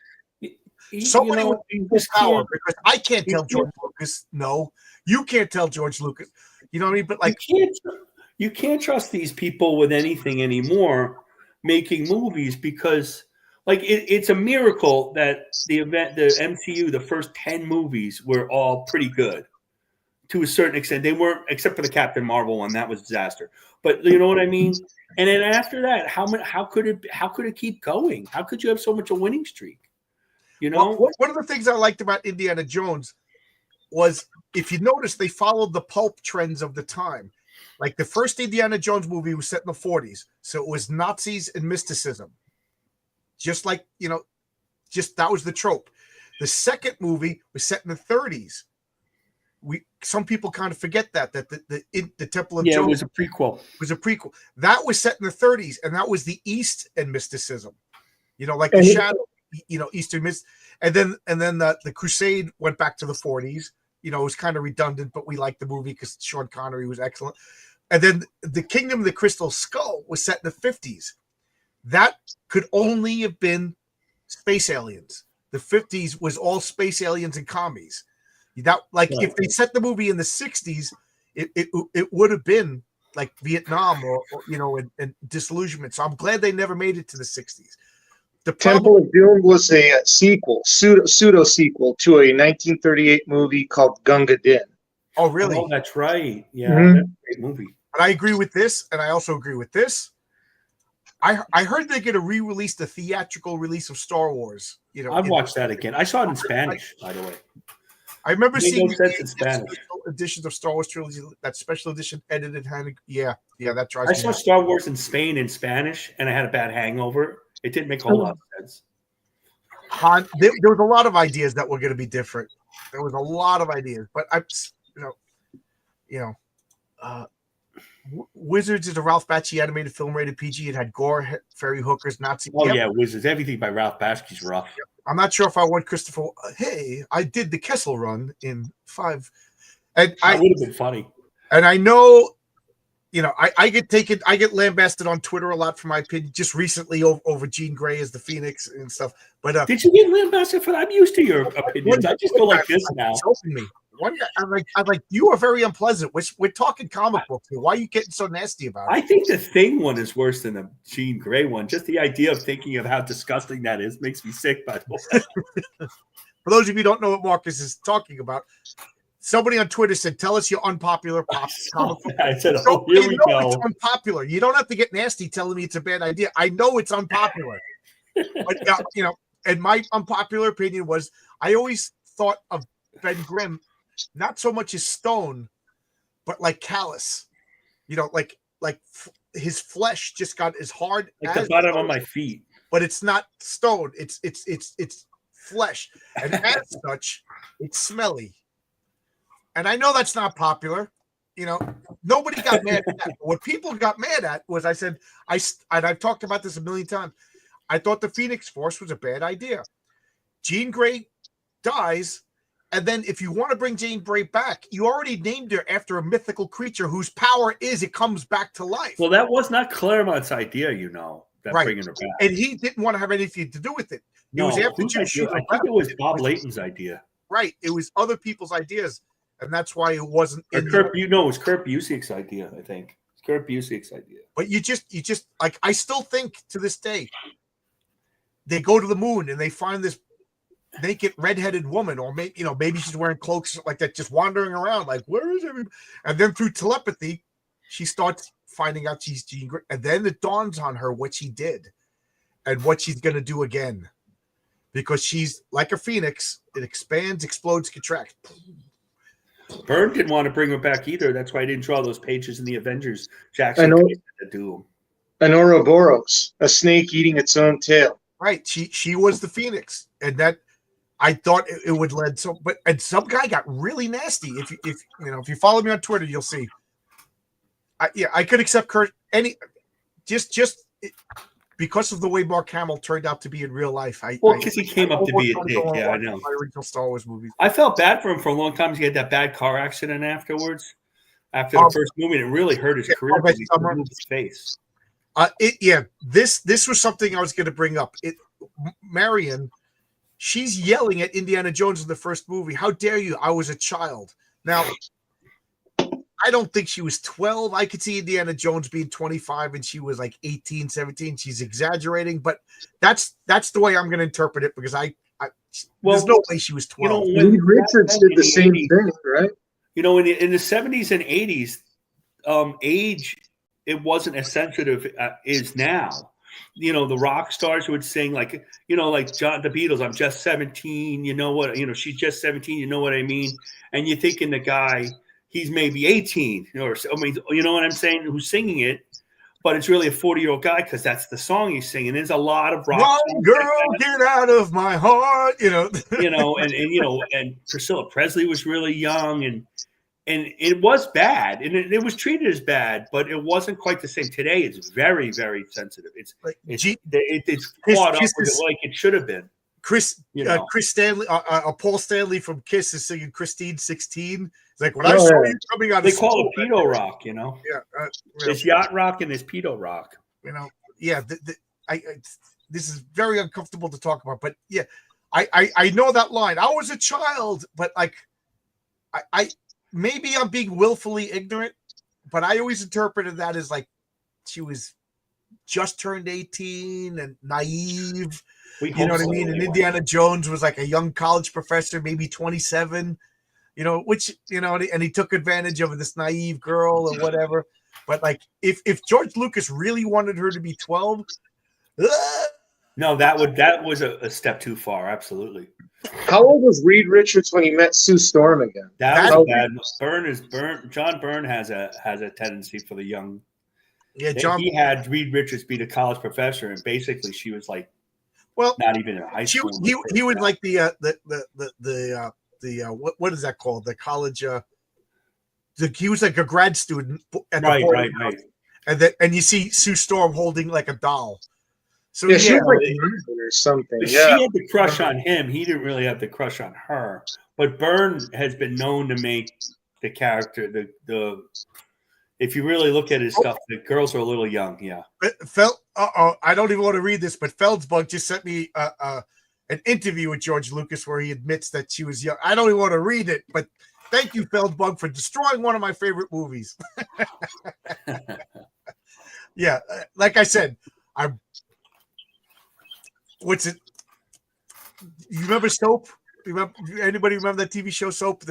somebody with power, because I can't tell George Lucas no. You can't tell George Lucas. You know what I mean? But like, you can't trust these people with anything anymore making movies because Like it's a miracle that the MCU, the first 10 movies were all pretty good to a certain extent. They weren't, except for the Captain Marvel one, that was a disaster. But you know what I mean? And then after that, how could it keep going? How could you have so much a winning streak? You know, well, one of the things I liked about Indiana Jones was, if you notice, they followed the pulp trends of the time. Like the first Indiana Jones movie was set in the 40s, so it was Nazis and mysticism. Just like, just that was the trope. The second movie was set in the 30s. Some people kind of forget that the Temple of Jones was a prequel. Was a prequel. That was set in the 30s, and that was the East and mysticism. Like the shadow, Eastern mist. And then the Crusade went back to the 40s. It was kind of redundant, but we liked the movie because Sean Connery was excellent. And then the Kingdom of the Crystal Skull was set in the 50s. That could only have been space aliens. The 50s was all space aliens and commies. If they set the movie in the 60s, it would have been like Vietnam or and disillusionment. So I'm glad they never made it to the 60s. The Temple of Doom was a sequel, pseudo sequel to a 1938 movie called Gunga Din. Oh, really? Oh, that's right. Yeah, that's a great movie. And I agree with this, and I also agree with this. I heard they're going to re-release the theatrical release of Star Wars. I've watched that again. I saw it in Spanish, by the way. I remember seeing in Spanish editions of Star Wars trilogy. That special edition edited hand. Yeah, that drives. I saw Star Wars in Spain in Spanish, and I had a bad hangover. It didn't make a whole lot of sense. There was a lot of ideas that were going to be different. There was a lot of ideas, but Wizards is a Ralph Bakshi animated film rated PG. It had gore, fairy hookers, Nazi. Oh, yeah, Wizards. Everything by Ralph Bakski's rough. Yep. I'm not sure if I want Christopher. Hey, I did the Kessel Run in 5. And that would have been funny. And I know, I get lambasted on Twitter a lot for my opinion. Just recently over Jean Grey as the Phoenix and stuff. But did you get lambasted for that? I'm used to your opinions. I just go like this now. Me. One guy, I'm like, you are very unpleasant. We're talking comic books here. Why are you getting so nasty about it? I think the Thing one is worse than the Jean Grey one. Just the idea of thinking of how disgusting that is makes me sick, by the way. For those of you who don't know what Marcus is talking about, somebody on Twitter said, "Tell us your unpopular comic book." I said, "Oh, here we go." It's unpopular. You don't have to get nasty telling me it's a bad idea. I know it's unpopular. But and my unpopular opinion was, I always thought of Ben Grimm not so much as stone, but like callous. Like his flesh just got as hard like as the bottom of my feet. But it's not stone. It's flesh, and as such, it's smelly. And I know that's not popular. Nobody got mad at that. What people got mad at was, I said, and I've talked about this a million times. I thought the Phoenix Force was a bad idea. Jean Grey dies, and then if you want to bring Jean Grey back, you already named her after a mythical creature whose power is it comes back to life. Well, that was not Claremont's idea, that right. Bringing her back. And he didn't want to have anything to do with it. It was after I think it was Bob Layton's idea. Right. It was other people's ideas, and that's why it wasn't. It was Kurt Busiek's idea, I think. It's Kurt Busiek's idea. But you just like, I still think to this day, they go to the moon and they find this naked redheaded woman, or maybe she's wearing cloaks like that, just wandering around like, where is everybody? And then through telepathy, she starts finding out she's Jean Grey, and then it dawns on her what she did and what she's going to do again, because she's like a phoenix. It expands, explodes, contracts. Byrne didn't want to bring her back either. That's why I didn't draw those pages in the Avengers. Jackson to do them. An Ouroboros, a snake eating its own tail. Right. She was the Phoenix, and that I thought it would lead so, and some guy got really nasty. If you follow me on Twitter, you'll see. I could accept Kurt just because of the way Mark Hamill turned out to be in real life. Because he came up to be a dick. Yeah, I know. My original Star Wars movies. I felt bad for him for a long time. He had that bad car accident afterwards. After the first movie, it really hurt his career because he couldn't move his face. This was something I was going to bring up. Marion, she's yelling at Indiana Jones in the first movie. How dare you? I was a child. Now, I don't think she was 12. I could see Indiana Jones being 25 and she was like 18, 17. She's exaggerating, but that's the way I'm going to interpret it because there's no way she was 12. Reed Richards did the same thing, right? In the 70s and 80s, age, it wasn't as sensitive is now. The rock stars would sing like John, the Beatles, I'm just 17. You know what? She's just 17. You know what I mean? And you're thinking the guy, he's maybe 18, or you know what I'm saying? Who's singing it? But it's really a 40-year-old guy because that's the song he's singing. There's a lot of rock. One girl, get out of my heart. And Priscilla Presley was really young, and it was bad, and it was treated as bad, but it wasn't quite the same. Today, it's very, very sensitive. It's caught up with it like it should have been. Chris Stanley, Paul Stanley from Kiss is singing "Christine 16." It's like when I saw you coming out. They call it pedo rock, Yeah, there's yacht rock and there's pedo rock. Yeah. This is very uncomfortable to talk about, but yeah, I know that line. I was a child, but like, I maybe I'm being willfully ignorant, but I always interpreted that as like she was just turned 18 and naive. You know what I mean? And Indiana Jones was like a young college professor, maybe 27, which, and he took advantage of this naive girl or whatever. But like, if George Lucas really wanted her to be 12, no, that was a step too far. Absolutely. How old was Reed Richards when he met Sue Storm again? That was bad. John Byrne has a tendency for the young. Yeah, he had Reed Richards be the college professor, and basically she was like, not even in high school. He was like the what is that called? The college. He was like a grad student at the right. And you see Sue Storm holding like a doll. So she was like 9 or something. She had the crush on him. He didn't really have the crush on her. But Byrne has been known to make the character the. If you really look at his stuff, the girls are a little young. Yeah. I don't even want to read this, but Feldsbug just sent me an interview with George Lucas where he admits that she was young. I don't even want to read it, but thank you, Feldsbug, for destroying one of my favorite movies. Yeah, like I said, what's it? You remember Soap? Anybody remember that TV show Soap?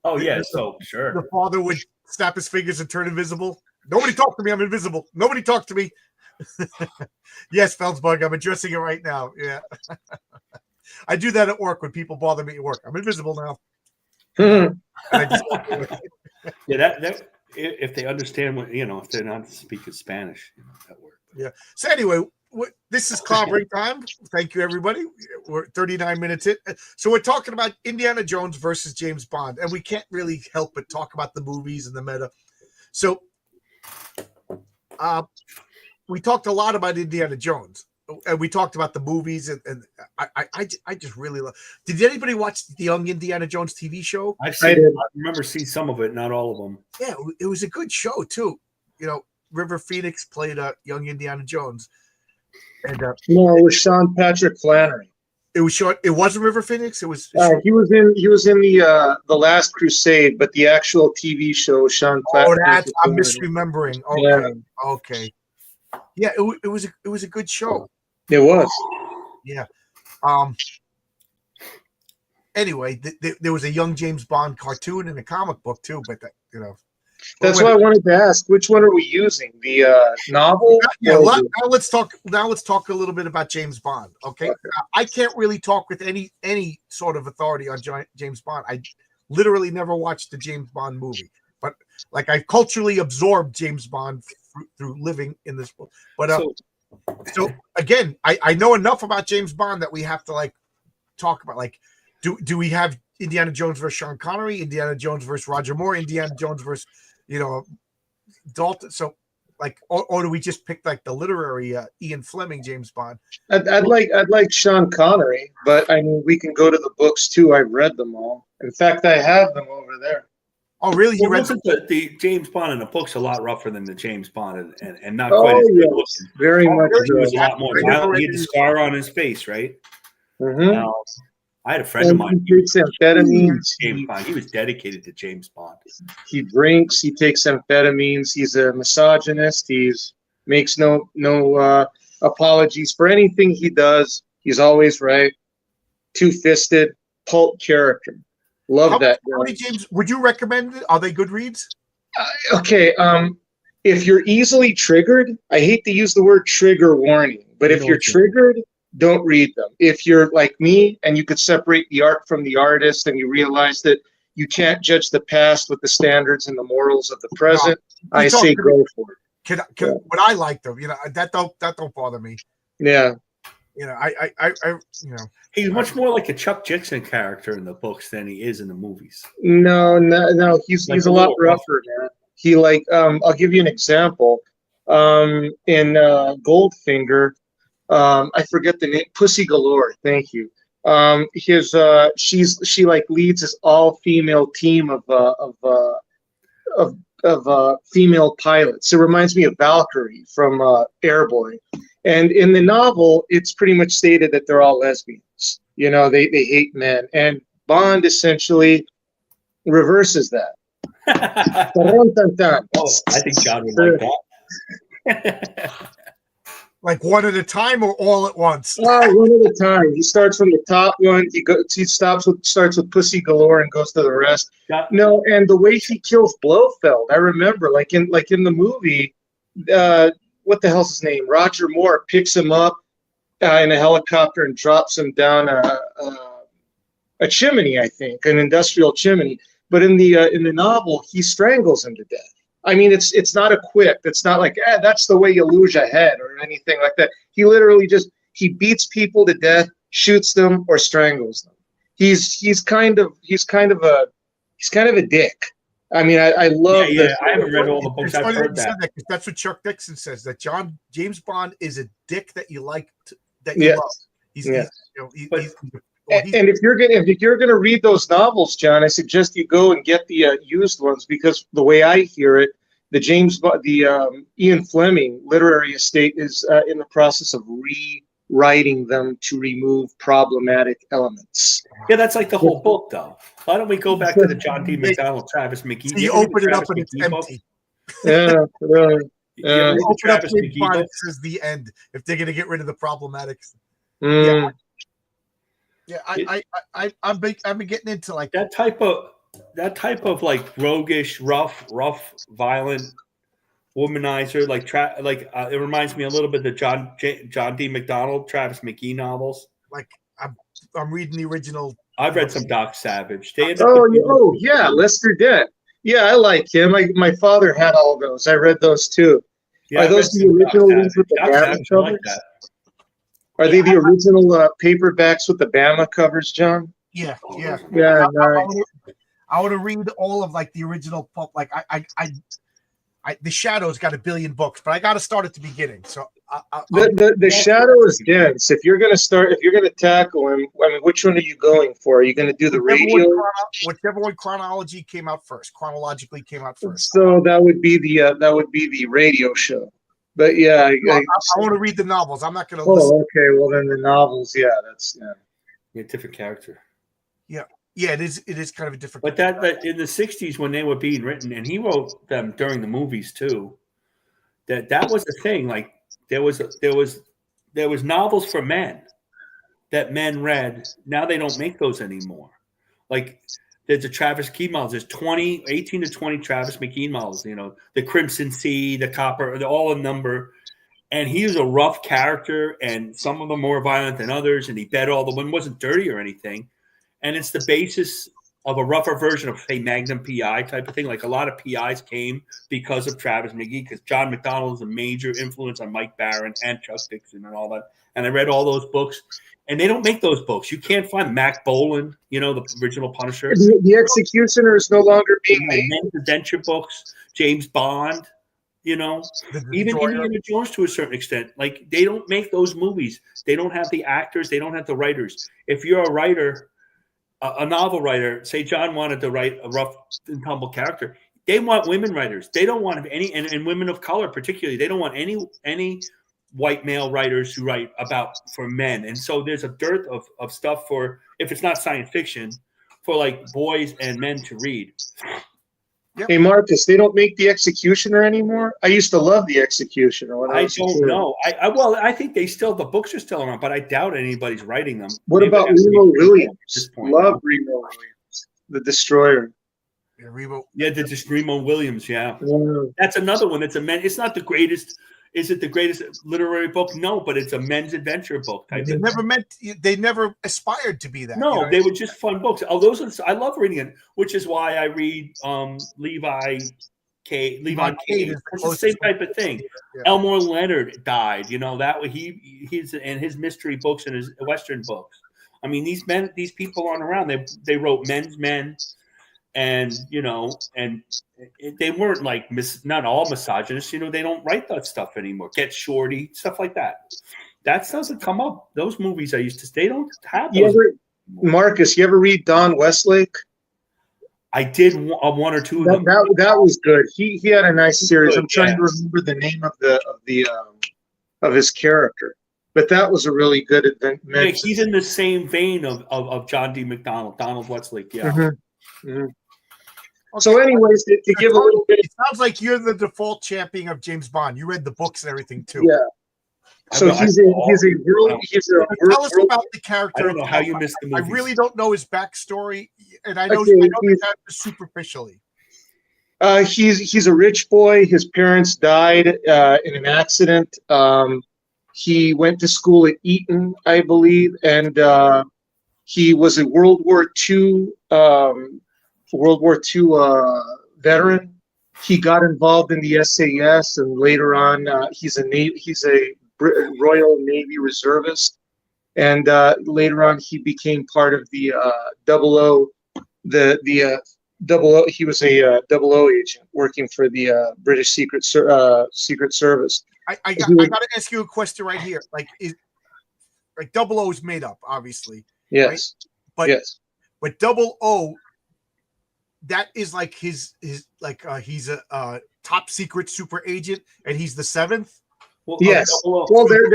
Soap, sure. The father would snap his fingers and turn invisible. Nobody talk to me. I'm invisible. Nobody talk to me. Yes, Feldsbug, I'm addressing it right now. Yeah. I do that at work when people bother me at work. I'm invisible now. That if they understand what if they're not speaking Spanish, that works. Yeah. So anyway, this is Clobbering time. Thank you, everybody. We're 39 minutes in. So we're talking about Indiana Jones versus James Bond, and we can't really help but talk about the movies and the meta. So we talked a lot about Indiana Jones, and we talked about the movies, and I just really love. Did anybody watch the Young Indiana Jones TV show? I remember seeing some of it, not all of them. Yeah, it was a good show too. River Phoenix played young Indiana Jones. And no, it was Sean Patrick Flannery. It was short. It wasn't River Phoenix. It was. He was in the Last Crusade, but the actual TV show Sean. Oh, I'm misremembering. Okay, okay. Yeah, it was a good show. It was. Yeah. Anyway, there was a young James Bond cartoon and a comic book too, but That's why I wanted to ask, which one are we using? The novel? Yeah. Now let's talk a little bit about James Bond. Okay. I can't really talk with any sort of authority on James Bond. I literally never watched the James Bond movie, but like I culturally absorbed James Bond through living in this book. But so again, I know enough about James Bond that we have to like talk about like do we have Indiana Jones versus Sean Connery, Indiana Jones versus Roger Moore, Indiana Jones versus Dalton. So like, or do we just pick like the literary Ian Fleming James Bond? I'd like Sean Connery, but I mean we can go to the books too. I've read them all. In fact, I have them over there. Oh, really? You read the James Bond in the book's a lot rougher than the James Bond and not quite as good looking. Very much. He was a lot more violent. He had the scar on his face, right? Mm-hmm. I had a friend of mine. He takes amphetamines. James Bond. He was dedicated to James Bond. He drinks. He takes amphetamines. He's a misogynist. He's makes no apologies for anything he does. He's always right. Two-fisted, pulp character. Love that. How many James would you recommend? Are they good reads? Okay. If you're easily triggered, I hate to use the word trigger warning, but if you're triggered, don't read them. If you're like me and you could separate the art from the artist and you realize that you can't judge the past with the standards and the morals of the present, I say go for it. What I like them, that don't bother me. Yeah. I he's much more like a Chuck Dixon character in the books than he is in the movies. No, he's a lot rougher, man. He I'll give you an example. In Goldfinger, I forget the name, Pussy Galore. Thank you. She leads this all-female team of female pilots. It reminds me of Valkyrie from Airboy. And in the novel, it's pretty much stated that they're all lesbians. They hate men. And Bond essentially reverses that. I think John would like that. Like one at a time or all at once? One at a time. He starts from the top one. He starts with Pussy Galore and goes to the rest. No, and the way she kills Blofeld, I remember, like in the movie, what the hell's his name? Roger Moore picks him up in a helicopter and drops him down a chimney, I think, an industrial chimney. But in the novel, he strangles him to death. I mean, it's not a quip. It's not like, that's the way you lose your head or anything like that. He literally he beats people to death, shoots them, or strangles them. He's kind of a dick. I mean, I love. Yeah, I haven't read all the books. I've heard that. Because that's what Chuck Dixon says. That James Bond is a dick that you like. Love. And if you're gonna read those novels, John, I suggest you go and get the used ones, because the way I hear it, the Ian Fleming literary estate is in the process of rewriting them to remove problematic elements. Yeah, that's like the whole book, though. Why don't we go back to the John D. McDonald, Travis McGee? So you open it up and it's empty. Yeah, really. Open up James Bond, it says the end. If they're gonna get rid of the problematics. Yeah, I've been getting into like that type of like roguish, rough, violent womanizer. It reminds me a little bit of the John D. McDonald, Travis McGee novels. Like I'm reading the original. I've read some Doc Savage. Yeah, Lester Dent. Yeah, I like him. My father had all those. I read those too. Yeah, Are those the original ones with the Bama covers? Are they the original paperbacks with the Bama covers, John? Yeah. I want to read all of like the original pulp. Like the Shadow's got 1 billion books, but I got to start at the beginning. So the Shadow is dense. If you're gonna tackle him, I mean, which one are you going for? Are you gonna do the radio? Whichever one chronologically came out first. So that would be the radio show. But yeah, I want to read the novels. I'm not going to. Oh, okay. Well, then the novels, that's a different character. Yeah, it is kind of a different. But that in the '60s when they were being written, and he wrote them during the movies too. That was the thing. Like there was novels for men that men read. Now they don't make those anymore. Like there's the Travis McGee models. There's 18 to 20 Travis McGee models. The Crimson Sea, the Copper, they're all a number. And he was a rough character, and some of them more violent than others. And he bet all the women, wasn't dirty or anything. And it's the basis of a rougher version of, say, Magnum PI type of thing. Like a lot of PIs came because of Travis McGee, because John McDonald is a major influence on Mike Barron and Chuck Dixon and all that. And I read all those books. And they don't make those books. You can't find Mac Bolan, the original Punisher. The Executioner is no longer being made. Adventure books, James Bond, even Indiana Jones to a certain extent. Like they don't make those movies. They don't have the actors. They don't have the writers. If you're a writer, a novel writer, say John wanted to write a rough and tumble character, they want women writers. They don't want any, and women of color particularly. They don't want any white male writers who write for men. And so there's a dearth of stuff if it's not science fiction, for like boys and men to read. Yep. Hey Marcus, they don't make The Executioner anymore. I used to love The Executioner when I was a kid. Know. I think the books are still around, but I doubt anybody's writing them. What about Remo Williams? Love Remo Williams, the Destroyer. Yeah, Remo. Yeah, Remo Williams. Yeah, that's another one. That's it's not the greatest. Is it the greatest literary book? No, but it's a men's adventure book. They never aspired to be that. No, they were just fun books. Oh, I love reading it, which is why I read Levi Cade. It's the same type of thing. Yeah. Elmore Leonard died. He's in his mystery books and his Western books. I mean, these people aren't around. They wrote men's men. And they weren't like not all misogynists. They don't write that stuff anymore. Get Shorty, stuff like that. That doesn't come up. Those movies they don't have those. Marcus, you ever read Don Westlake? I did one or two of them. That was good. He had a nice series. I'm trying to remember the name of his character, but that was a really good adventure. Yeah, he's in the same vein of John D. McDonald, Donald Westlake. Yeah. Mm-hmm. Mm-hmm. Okay. So anyways, to give a little bit, it sounds like you're the default champion of James Bond. You read the books and everything too. Yeah. So tell us about the character. I don't know how you missed the movie. I really don't know his backstory, and I know that superficially. He's a rich boy. His parents died in an accident. He went to school at Eton, I believe, and he was a World War II veteran. He got involved in the SAS, and later on, he's a Royal Navy reservist. And later on, he became part of the 00. He was a 00 agent working for the British Secret Service. I got to ask you a question right here. Like 00 is made up, obviously. Yes. Right? But 00. That is like he's a top secret super agent, and he's the 7th. Well, yes. Well, they're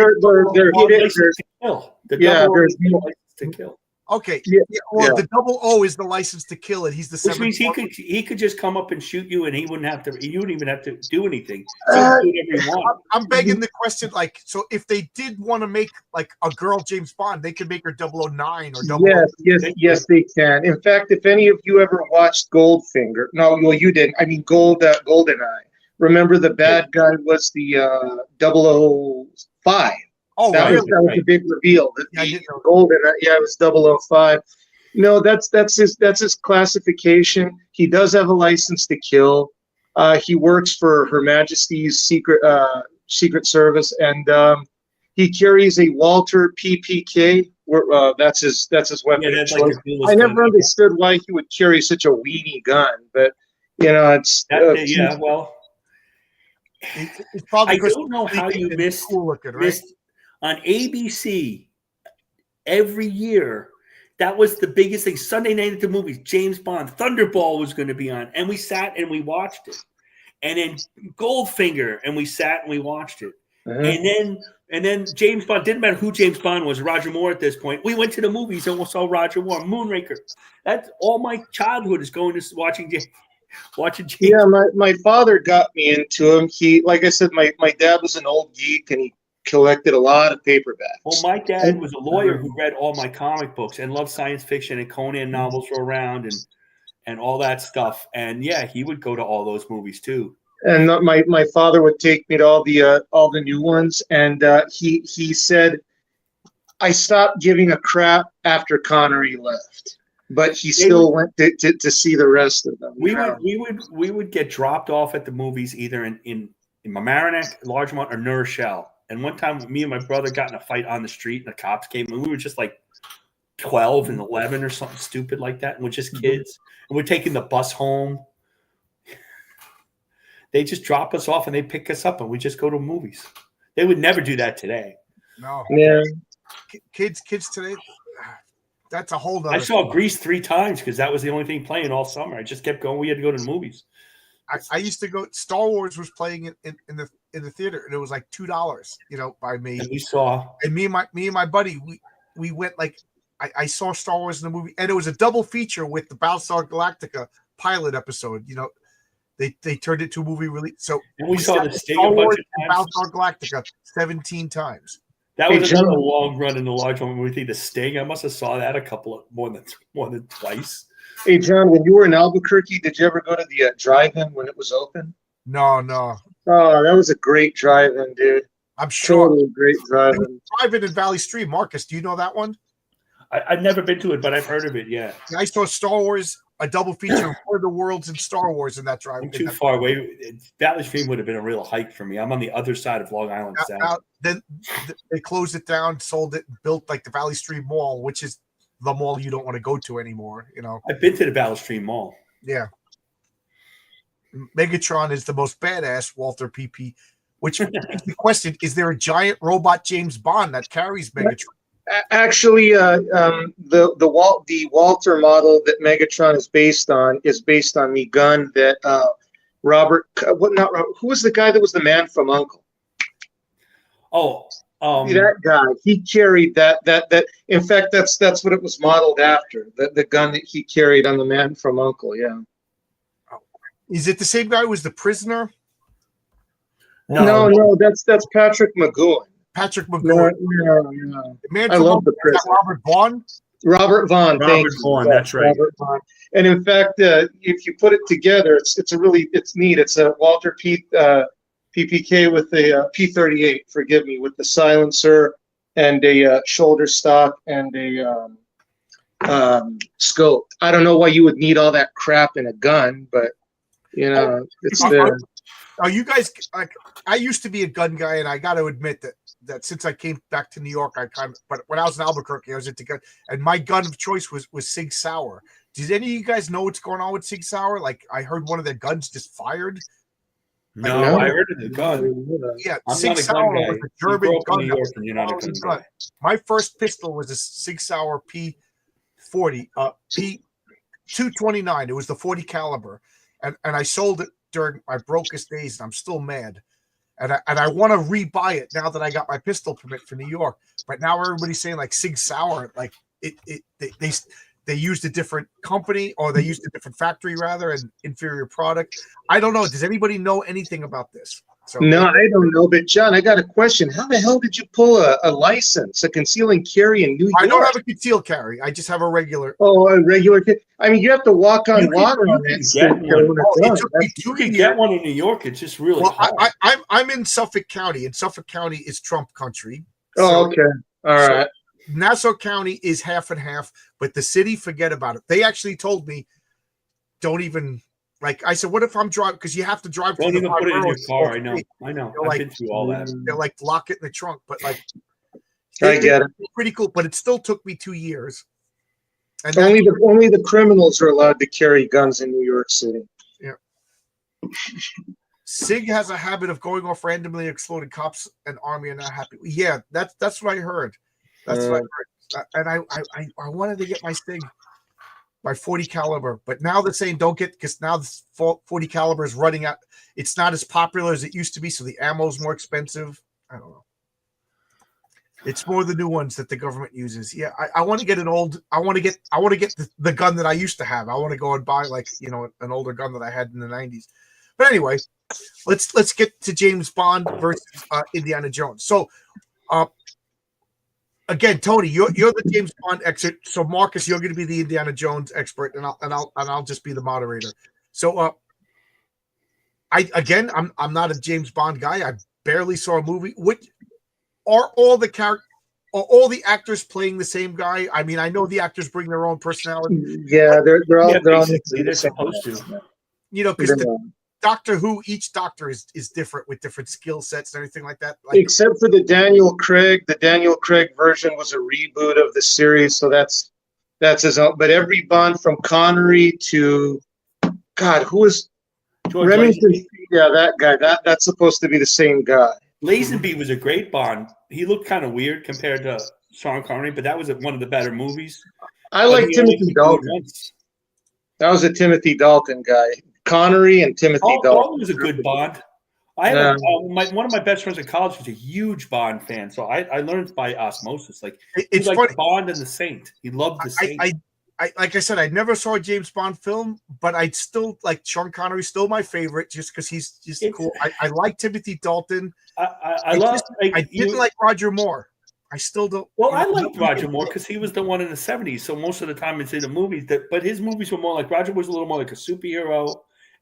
license to kill. To kill. Okay. Yeah. Well, the 00 is the license to kill, and he's the 7th. Which means he could just come up and shoot you, and you wouldn't even have to do anything. So I'm begging the question, like, so if they did want to make like a girl James Bond, they could make her 009 or 00. Yes, they can. In fact, if any of you ever watched Goldfinger, no, well, you didn't. I mean, Goldeneye. Remember, the bad guy was the 005. Oh, that really? Was a big reveal. It was 005. No, that's his classification. He does have a license to kill. He works for Her Majesty's Secret Service, and he carries a Walter PPK. That's his weapon. Yeah, that's like I never understood why he would carry such a weenie gun, but it's it's probably I don't know how you missed on ABC every year. That was the biggest thing. Sunday night at the movies, James Bond, Thunderball was going to be on, and we sat and we watched it. And then Goldfinger, and we sat and we watched it. Uh-huh. And then James Bond, didn't matter who James Bond was, Roger Moore at this point. We went to the movies and we saw Roger Moore, Moonraker. That's all my childhood is going to watching James. Yeah, my father got me into him. He, like I said, my dad was an old geek, and he collected a lot of paperbacks. Well, my dad was a lawyer who read all my comic books and loved science fiction, and Conan novels were around and all that stuff. And yeah, he would go to all those movies too. And my father would take me to all the new ones, and he said, I stopped giving a crap after Connery left. But he still went to see the rest of them. We would get dropped off at the movies either in Mamaroneck, Larchmont, or New Rochelle. And one time, me and my brother got in a fight on the street, and the cops came, and we were just like 12 and 11 or something stupid like that, and we're just kids. And we're taking the bus home. They just drop us off, and they pick us up, and we just go to movies. They would never do that today. No. Yeah. Kids today. That's a whole other I saw Grease 3 times because that was the only thing playing all summer. I just kept going. We had to go to the movies. I used to go. Star Wars was playing in the theater, and it was like $2, by me. And we saw. And me and my buddy, we went like I saw Star Wars in the movie, and it was a double feature with the Battlestar Galactica pilot episode. They turned it to a movie release. So and we saw the Sting Star a bunch Wars of and times. Battlestar Galactica 17 times. That was another long run in the large one movie. The Sting. I must have saw that more than twice. Hey, John, when you were in Albuquerque, did you ever go to the drive-in when it was open? No. Oh, that was a great drive-in, dude. I'm sure. Totally great drive-in. Drive-in in Valley Stream. Marcus, do you know that one? I've never been to it, but I've heard of it, yeah. I saw Star Wars, a double feature of War of the Worlds and Star Wars in that drive. I'm too far away. Valley Stream would have been a real hike for me. I'm on the other side of Long Island Sound. Then they closed it down, sold it, built like the Valley Stream Mall, which is the mall you don't want to go to anymore. I've been to the Valley Stream Mall. Yeah. Megatron is the most badass, Walter PP. Which begs the question: is there a giant robot James Bond that carries Megatron? Actually, the Walter model that Megatron is based on the gun that who was the guy that was the man from U.N.C.L.E.? That guy. He carried that. In fact, that's what it was modeled after. The gun that he carried on the man from U.N.C.L.E. Yeah. Is it the same guy who was the prisoner? No, that's Patrick McGowan. Patrick McGowan. Yeah. I love the prisoner. Robert Vaughn. Robert Vaughn. That's right. Robert Vaughn. And in fact, if you put it together, it's neat. It's a Walter PPK with a P-38. Forgive me, with the silencer and a shoulder stock and a scope. I don't know why you would need all that crap in a gun, but it's there. Are you guys like? I used to be a gun guy, and I got to admit that since I came back to New York, but when I was in Albuquerque, I was into gun, and my gun of choice was Sig Sauer. Did any of you guys know what's going on with Sig Sauer? Like, I heard one of their guns just fired. No, I heard of the gun. Yeah, I'm Sig not a Sauer gun guy. was a German gun. New York and you're not a gun guy. My first pistol was a Sig Sauer P40, P229. It was the 40 caliber, and I sold it during my brokest days, and I'm still mad. And I want to rebuy it now that I got my pistol permit for New York. But now everybody's saying like Sig Sauer, like they used a different company, or they used a different factory rather, and inferior product. I don't know. Does anybody know anything about this? No, I don't know. But John, I got a question. How the hell did you pull a license, a conceal and carry in New York? I don't have a concealed carry. I just have a regular. Oh, a regular. I mean, you have to walk on water on that. You can get one in New York. It's just really hard. I'm in Suffolk County, and Suffolk County is Trump country. Okay. All right. Nassau County is half and half, but the city, forget about it. They actually told me, don't even. Like I said, what if I'm driving? Because you have to drive. Don't even put it in your car. I know. I've been through all that. They're like, lock it in the trunk, but like, I get it. Pretty cool, but it still took me 2 years. And only the criminals are allowed to carry guns in New York City. Yeah. Sig has a habit of going off randomly, exploding. Cops and army are not happy. Yeah, that's what I heard. That's what I heard. And I wanted to get my Sig. By 40 caliber, but now they're saying don't get, because now this 40 caliber is running out. It's not as popular as it used to be, so the ammo is more expensive. I don't know. It's more the new ones that the government uses. Yeah, I want to get an old. I want to get the gun that I used to have. I want to go and buy an older gun that I had in the 90s. But anyway, let's get to James Bond versus Indiana Jones. So, again, Tony, you're the James Bond expert. So, Marcus, you're going to be the Indiana Jones expert, and I'll just be the moderator. So, I'm not a James Bond guy. I barely saw a movie. Are all the actors playing the same guy? I mean, I know the actors bring their own personality. Yeah, they're all they're supposed to. Because Doctor Who, each doctor is different with different skill sets and everything like that. Except for the Daniel Craig. The Daniel Craig version was a reboot of the series, so that's his own. But every Bond from Connery to who was George Remington? Lazenby. Yeah, that guy. That's supposed to be the same guy. Lazenby was a great Bond. He looked kind of weird compared to Sean Connery, but that was one of the better movies. I like Timothy Dalton. That was a Timothy Dalton guy. Connery and Timothy Dalton. Dalton was a good Bond. I have one of my best friends in college was a huge Bond fan, so I learned by osmosis. Like it's he funny. liked Bond and the Saint. He loved the Saint. I like I said, I never saw a James Bond film, but I'd still like Sean Connery, still my favorite, just because he's just cool. I like Timothy Dalton. I didn't like Roger Moore. I still don't. Well, I liked Roger Moore because he was the one in the 70s. So most of the time it's in the movies. But his movies were more like Roger was a little more like a superhero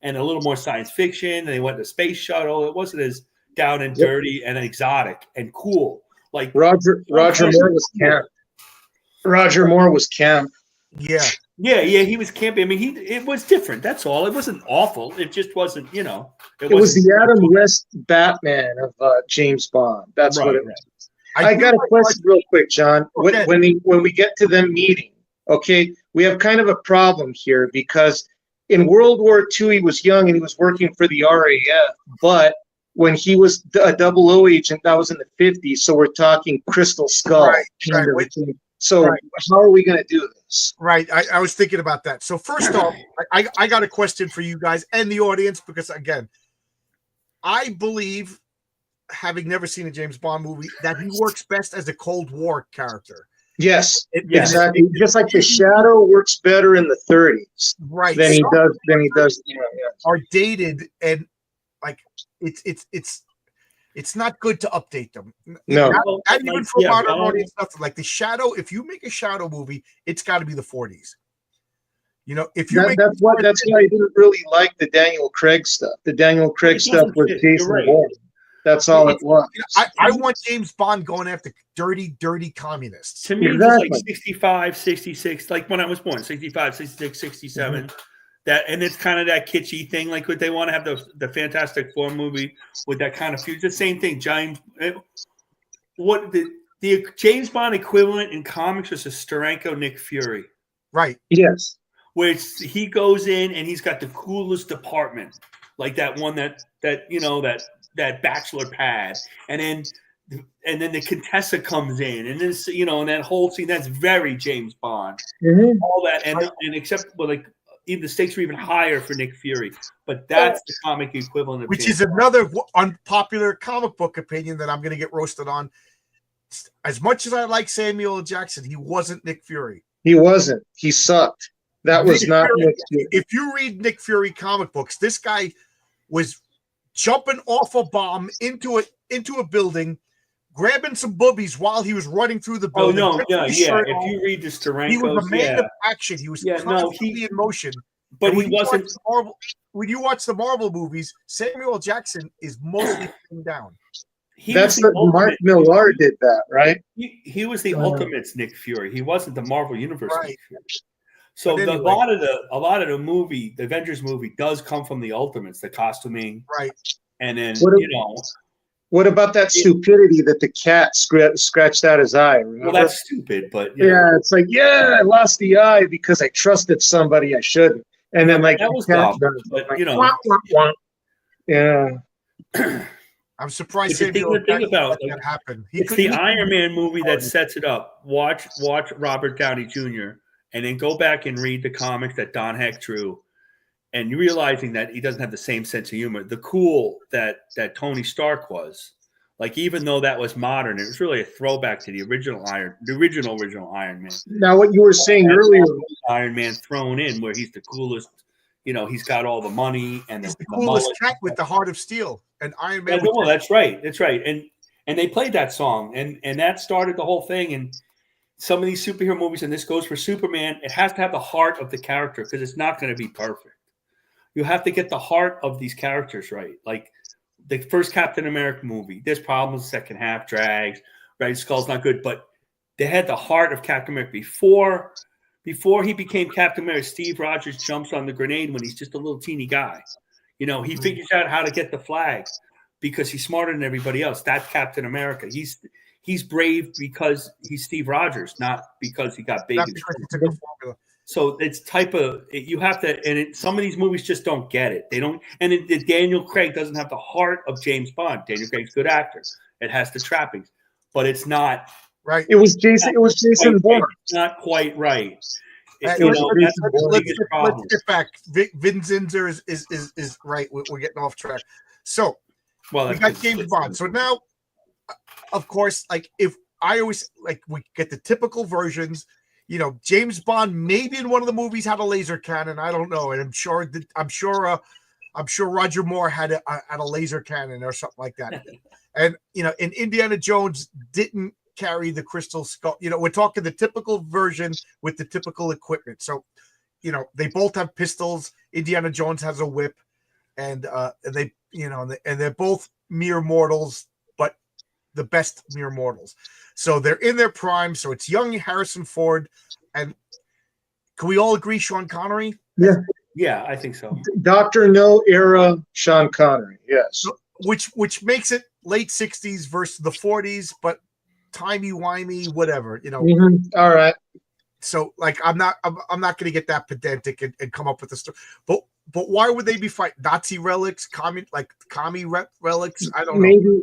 and a little more science fiction. And they went to space shuttle. It wasn't as down and dirty and exotic and cool. Like Roger Moore was camp. Roger Moore was camp. Yeah. He was campy. I mean, it was different. That's all. It wasn't awful. It just wasn't, It was the Adam West Batman of James Bond. That's what it was. I got a question real quick, John. Okay. When we get to them meeting, okay, we have kind of a problem here because in World War II he was young and he was working for the RAF, but when he was a 00 agent, that was in the 50s. So we're talking Crystal Skull. Right. So how are we going to do this? Right. I was thinking about that. So first off, I got a question for you guys and the audience because, again, I believe, having never seen a James Bond movie, that he works best as a Cold War character. Yes, exactly. Just like the Shadow works better in the 30s, right? Than he does. Are dated and like it's not good to update them. No, not even for modern audience. Nothing like the Shadow. If you make a Shadow movie, it's got to be the 40s. If you that's why I didn't really like the Daniel Craig stuff. The Daniel Craig stuff with Jason Bourne. That's all it was. I want James Bond going after dirty communists. To me, exactly. Like 65, 66, like when I was born, 65, 66, 67. Mm-hmm. And it's kind of that kitschy thing, like what they want to have the Fantastic Four movie with that kind of future. The same thing, James. What the James Bond equivalent in comics was a Steranko Nick Fury, right? Yes, where he goes in and he's got the coolest department, like that one that bachelor pad, and then the Contessa comes in, and this and that whole scene that's very James Bond, all that, and except even the stakes were even higher for Nick Fury, but that's the comic equivalent of which James is another unpopular comic book opinion that I'm going to get roasted on. As much as I like Samuel L. Jackson, he wasn't Nick Fury. He wasn't. He sucked. That was not Nick Fury. If you read Nick Fury comic books, this guy was jumping off a bomb into a building, grabbing some boobies while he was running through the building. Oh, no, If you read the Steranko, he was a man of action. He was constantly in motion. But he wasn't. When you watch the Marvel movies, Samuel L. Jackson is mostly down. That's Mark Millar did that, right? He was the Ultimates Nick Fury. He wasn't the Marvel Universe Nick Fury. So anyway, a lot of the movie, the Avengers movie, does come from the Ultimates, the costuming, right? And then what about that stupidity that the cat scratched out his eye? Remember? Well, that's stupid, but it's like I lost the eye because I trusted somebody I shouldn't, and then that was dumb. But I'm surprised. The thing about that happened. It's the Iron Man movie that sets it up. Watch Robert Downey Jr. and then go back and read the comics that Don Heck drew, and realizing that he doesn't have the same sense of humor. The cool that Tony Stark was, like, even though that was modern, it was really a throwback to the original Iron Man. Now, what you were saying earlier, Iron Man thrown in, where he's the coolest. He's got all the money and the coolest cat with the heart of steel. And Iron Man. That's right. That's right. And they played that song, and that started the whole thing. And some of these superhero movies, and this goes for Superman, it has to have the heart of the character because it's not going to be perfect. You have to get the heart of these characters right. Like the first Captain America movie, there's problems. The second half drags. Red Skull's not good, but they had the heart of Captain America before he became Captain America. Steve Rogers jumps on the grenade when he's just a little teeny guy. He figures out how to get the flag because he's smarter than everybody else. That's Captain America. He's brave because he's Steve Rogers, not because he got big. So it's you have to, and some of these movies just don't get it. They don't, and Daniel Craig doesn't have the heart of James Bond. Daniel Craig's a good actor. It has the trappings, but it's not right. It was Jason Bourne. It's not quite right. Let's get back. Vin Zinzer is right. We're getting off track. So Well, we got James Bond. So now, of course, like if I always like we get the typical versions. James Bond maybe in one of the movies had a laser cannon. I don't know, and I'm sure Roger Moore had a laser cannon or something like that. And in Indiana Jones didn't carry the crystal skull. We're talking the typical version with the typical equipment. So, they both have pistols. Indiana Jones has a whip, and they, and they're both mere mortals, but the best mere mortals. So they're in their prime. So it's young Harrison Ford, and can we all agree Sean Connery? Yeah, I think so. Dr. No era Sean Connery, yes. Which makes it late 60s versus the 40s, but timey-wimey, whatever, All right. So like I'm not going to get that pedantic and come up with a story. But why would they be fighting Nazi relics, commie relics? I don't know.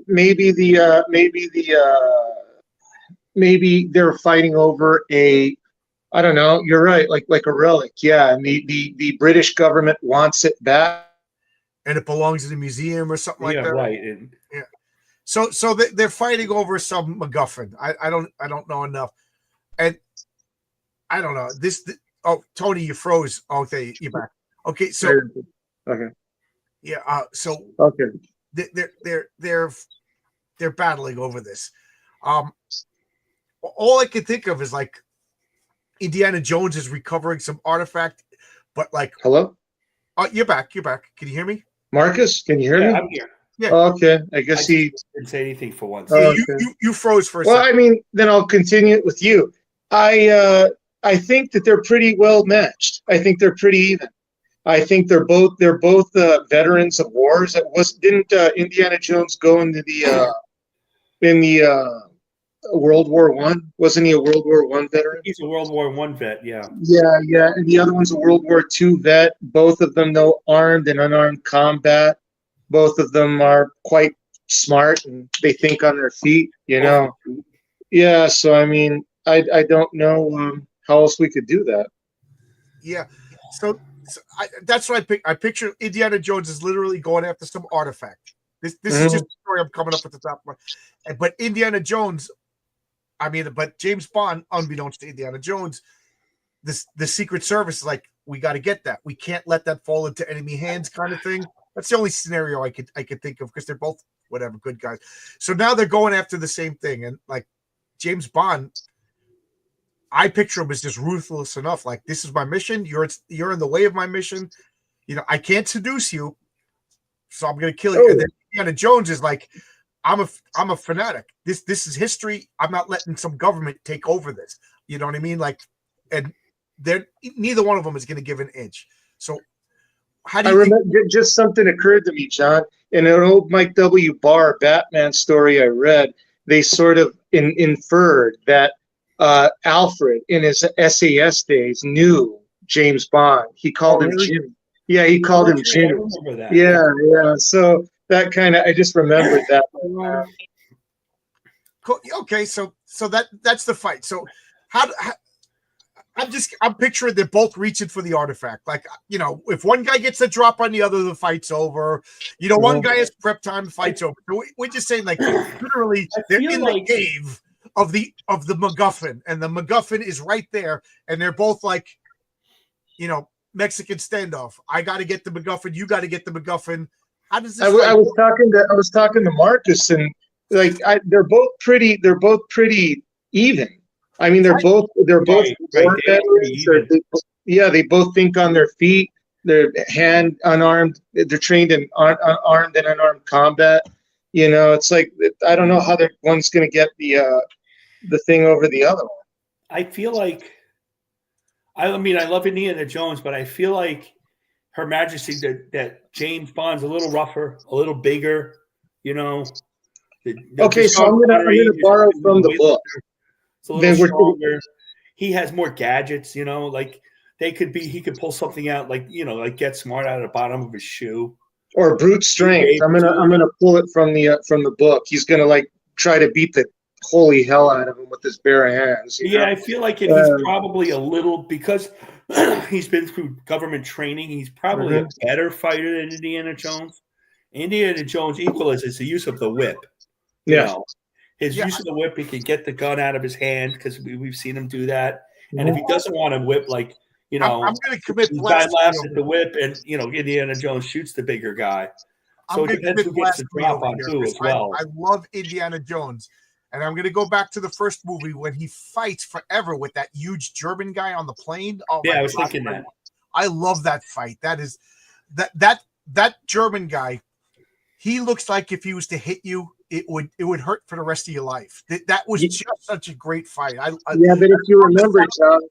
Maybe they're fighting over a, I don't know. You're right, like a relic, yeah. And the British government wants it back, and it belongs in the museum or something like that. Right. Yeah. So they're fighting over some MacGuffin. I don't know enough, and I don't know this. Oh, Tony, you froze. Okay, you're back. Okay, so okay, yeah. So okay, they're battling over this. All I can think of is like Indiana Jones is recovering some artifact, but like hello. You're back. Can you hear me, Marcus? Can you hear me? I'm here. Yeah. Okay. I guess he didn't say anything for once. Okay. You froze for a second. Well, I mean, then I'll continue it with you. I think that they're pretty well matched. I think they're pretty even. I think they're both veterans of wars. Didn't Indiana Jones go into the World War One? Wasn't he a World War One veteran? He's a World War One vet, yeah. Yeah. And the other one's a World War II vet. Both of them know armed and unarmed combat. Both of them are quite smart and they think on their feet, Yeah, so I mean, I don't know how else we could do that. Yeah, so that's what I picture Indiana Jones is literally going after some artifact. This is just a story I'm coming up with the top of my. But Indiana Jones, but James Bond, unbeknownst to Indiana Jones, the Secret Service is like, we got to get that. We can't let that fall into enemy hands, kind of thing. That's the only scenario I could think of because they're both whatever good guys. So now they're going after the same thing, and like James Bond, I picture him as just ruthless enough. Like, this is my mission. You're in the way of my mission. I can't seduce you, so I'm going to kill you. And then Indiana Jones is like, I'm a fanatic. This is history. I'm not letting some government take over this. You know what I mean? Like, and neither one of them is going to give an inch. So how do you remember just something occurred to me, John, in an old Mike W. Barr Batman story I read. They sort of inferred that Alfred in his SAS days knew James Bond. He called him Jimmy. Yeah, he called him Jimmy. Yeah. So that kind of, I just remembered that. Cool. Okay, so that's the fight. So I'm picturing they're both reaching for the artifact. Like, if one guy gets a drop on the other, the fight's over. One guy has prep time, the fight's over. So we're just saying, like, literally, they're in the cave of the MacGuffin, and the MacGuffin is right there, and they're both like, Mexican standoff. I got to get the MacGuffin. You got to get the MacGuffin. How does this? I was talking to Marcus, and like they're both pretty even. I mean, they're both war veterans. They both think on their feet. They're unarmed. They're trained in armed and unarmed combat. It's like, I don't know how one's going to get the thing over the other one. I feel like, I love Indiana Jones, but I feel like Her Majesty that James Bond's a little rougher, a little bigger. Okay, so I'm gonna borrow from the book. It's a little stronger. He has more gadgets, like he could pull something out, like Get Smart out of the bottom of his shoe. Or brute strength. I'm gonna pull it from the book. He's gonna like try to beat the holy hell out of him with his bare hands. Yeah, I feel like he's probably a little, because he's been through government training, he's probably a better fighter than Indiana Jones. Indiana Jones equalizes is the use of the whip. Yeah. You know, his use of the whip, he can get the gun out of his hand because we've seen him do that. And if he doesn't want to whip, like, you know, I'm going to commit the guy blasphemy. laughs at the whip, and you know, Indiana Jones shoots the bigger guy. So I'm it depends who gets the drop on too, as well. I love Indiana Jones, and I'm going to go back to the first movie when he fights forever with that huge German guy on the plane. Oh yeah, my I was God. thinking that. I love that fight. That is that German guy. He looks like if he was to hit you, it would hurt for the rest of your life. That was just such a great fight. But if you remember, John,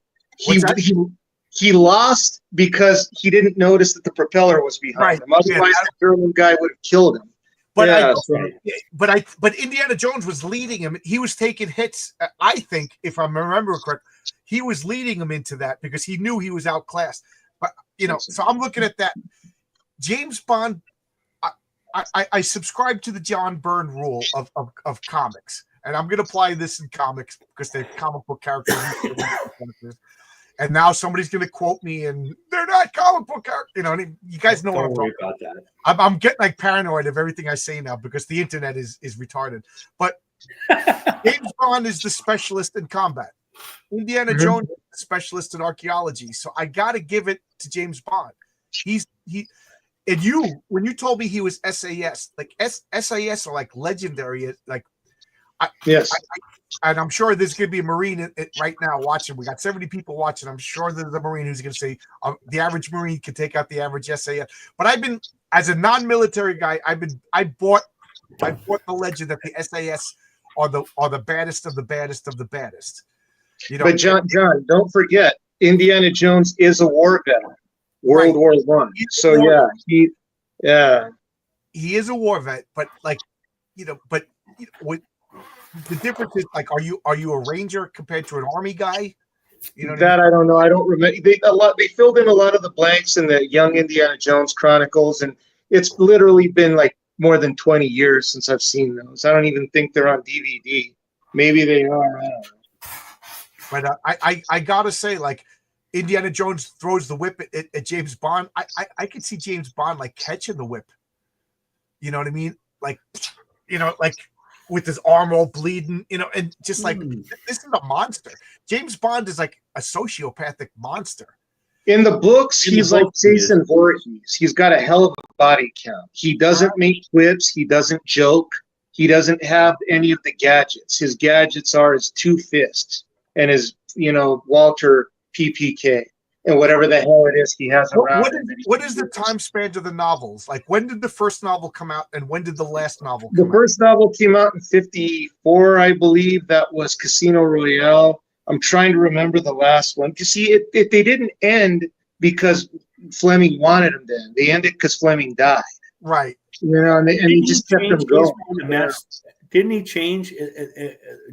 he lost because he didn't notice that the propeller was behind him. Otherwise, the German guy would have killed him. But Indiana Jones was leading him. He was taking hits. I think, if I remember correct, he was leading him into that because he knew he was outclassed. But you know, so I'm looking at that. James Bond. I subscribe to the John Byrne rule of comics, and I'm going to apply this in comics because they're comic book characters. And now somebody's going to quote me, and they're not comic book characters. You know, you guys know what I'm talking about. That. I'm getting like paranoid of everything I say now because the internet is retarded. But James Bond is the specialist in combat. Indiana Jones is the specialist in archaeology. So I got to give it to James Bond. And when you told me he was SAS, like SAS are like legendary, like and I'm sure there's going to be a Marine right now watching. We got 70 people watching. I'm sure there's a Marine who's going to say the average Marine can take out the average SAS. But I've been, as a non-military guy, I bought the legend that the SAS are the baddest of the baddest of the baddest. You know, but John, don't forget, Indiana Jones is a war veteran. World War I. So he is a war vet, but the difference is like, are you a Ranger compared to an Army guy? You know that I don't know. I don't remember. They filled in a lot of the blanks in the Young Indiana Jones Chronicles, and it's literally been like more than 20 years since I've seen those. I don't even think they're on DVD. Maybe they are. But I gotta say, like, Indiana Jones throws the whip at James Bond. I could see James Bond like catching the whip. You know what I mean? Like, you know, like with his arm all bleeding, you know, and just like this is a monster. James Bond is like a sociopathic monster. In the books, he's like Jason Voorhees. He's got a hell of a body count. He doesn't make quips. He doesn't joke. He doesn't have any of the gadgets. His gadgets are his two fists and his, Walter PPK and whatever the hell it is he has around. What is the time span of the novels? Like, when did the first novel come out and when did the last novel come out? The first novel came out in 1954, I believe. That was Casino Royale. I'm trying to remember the last one. You see, they didn't end because Fleming wanted them to end. They ended because Fleming died. Right. And he just kept them going. Didn't he change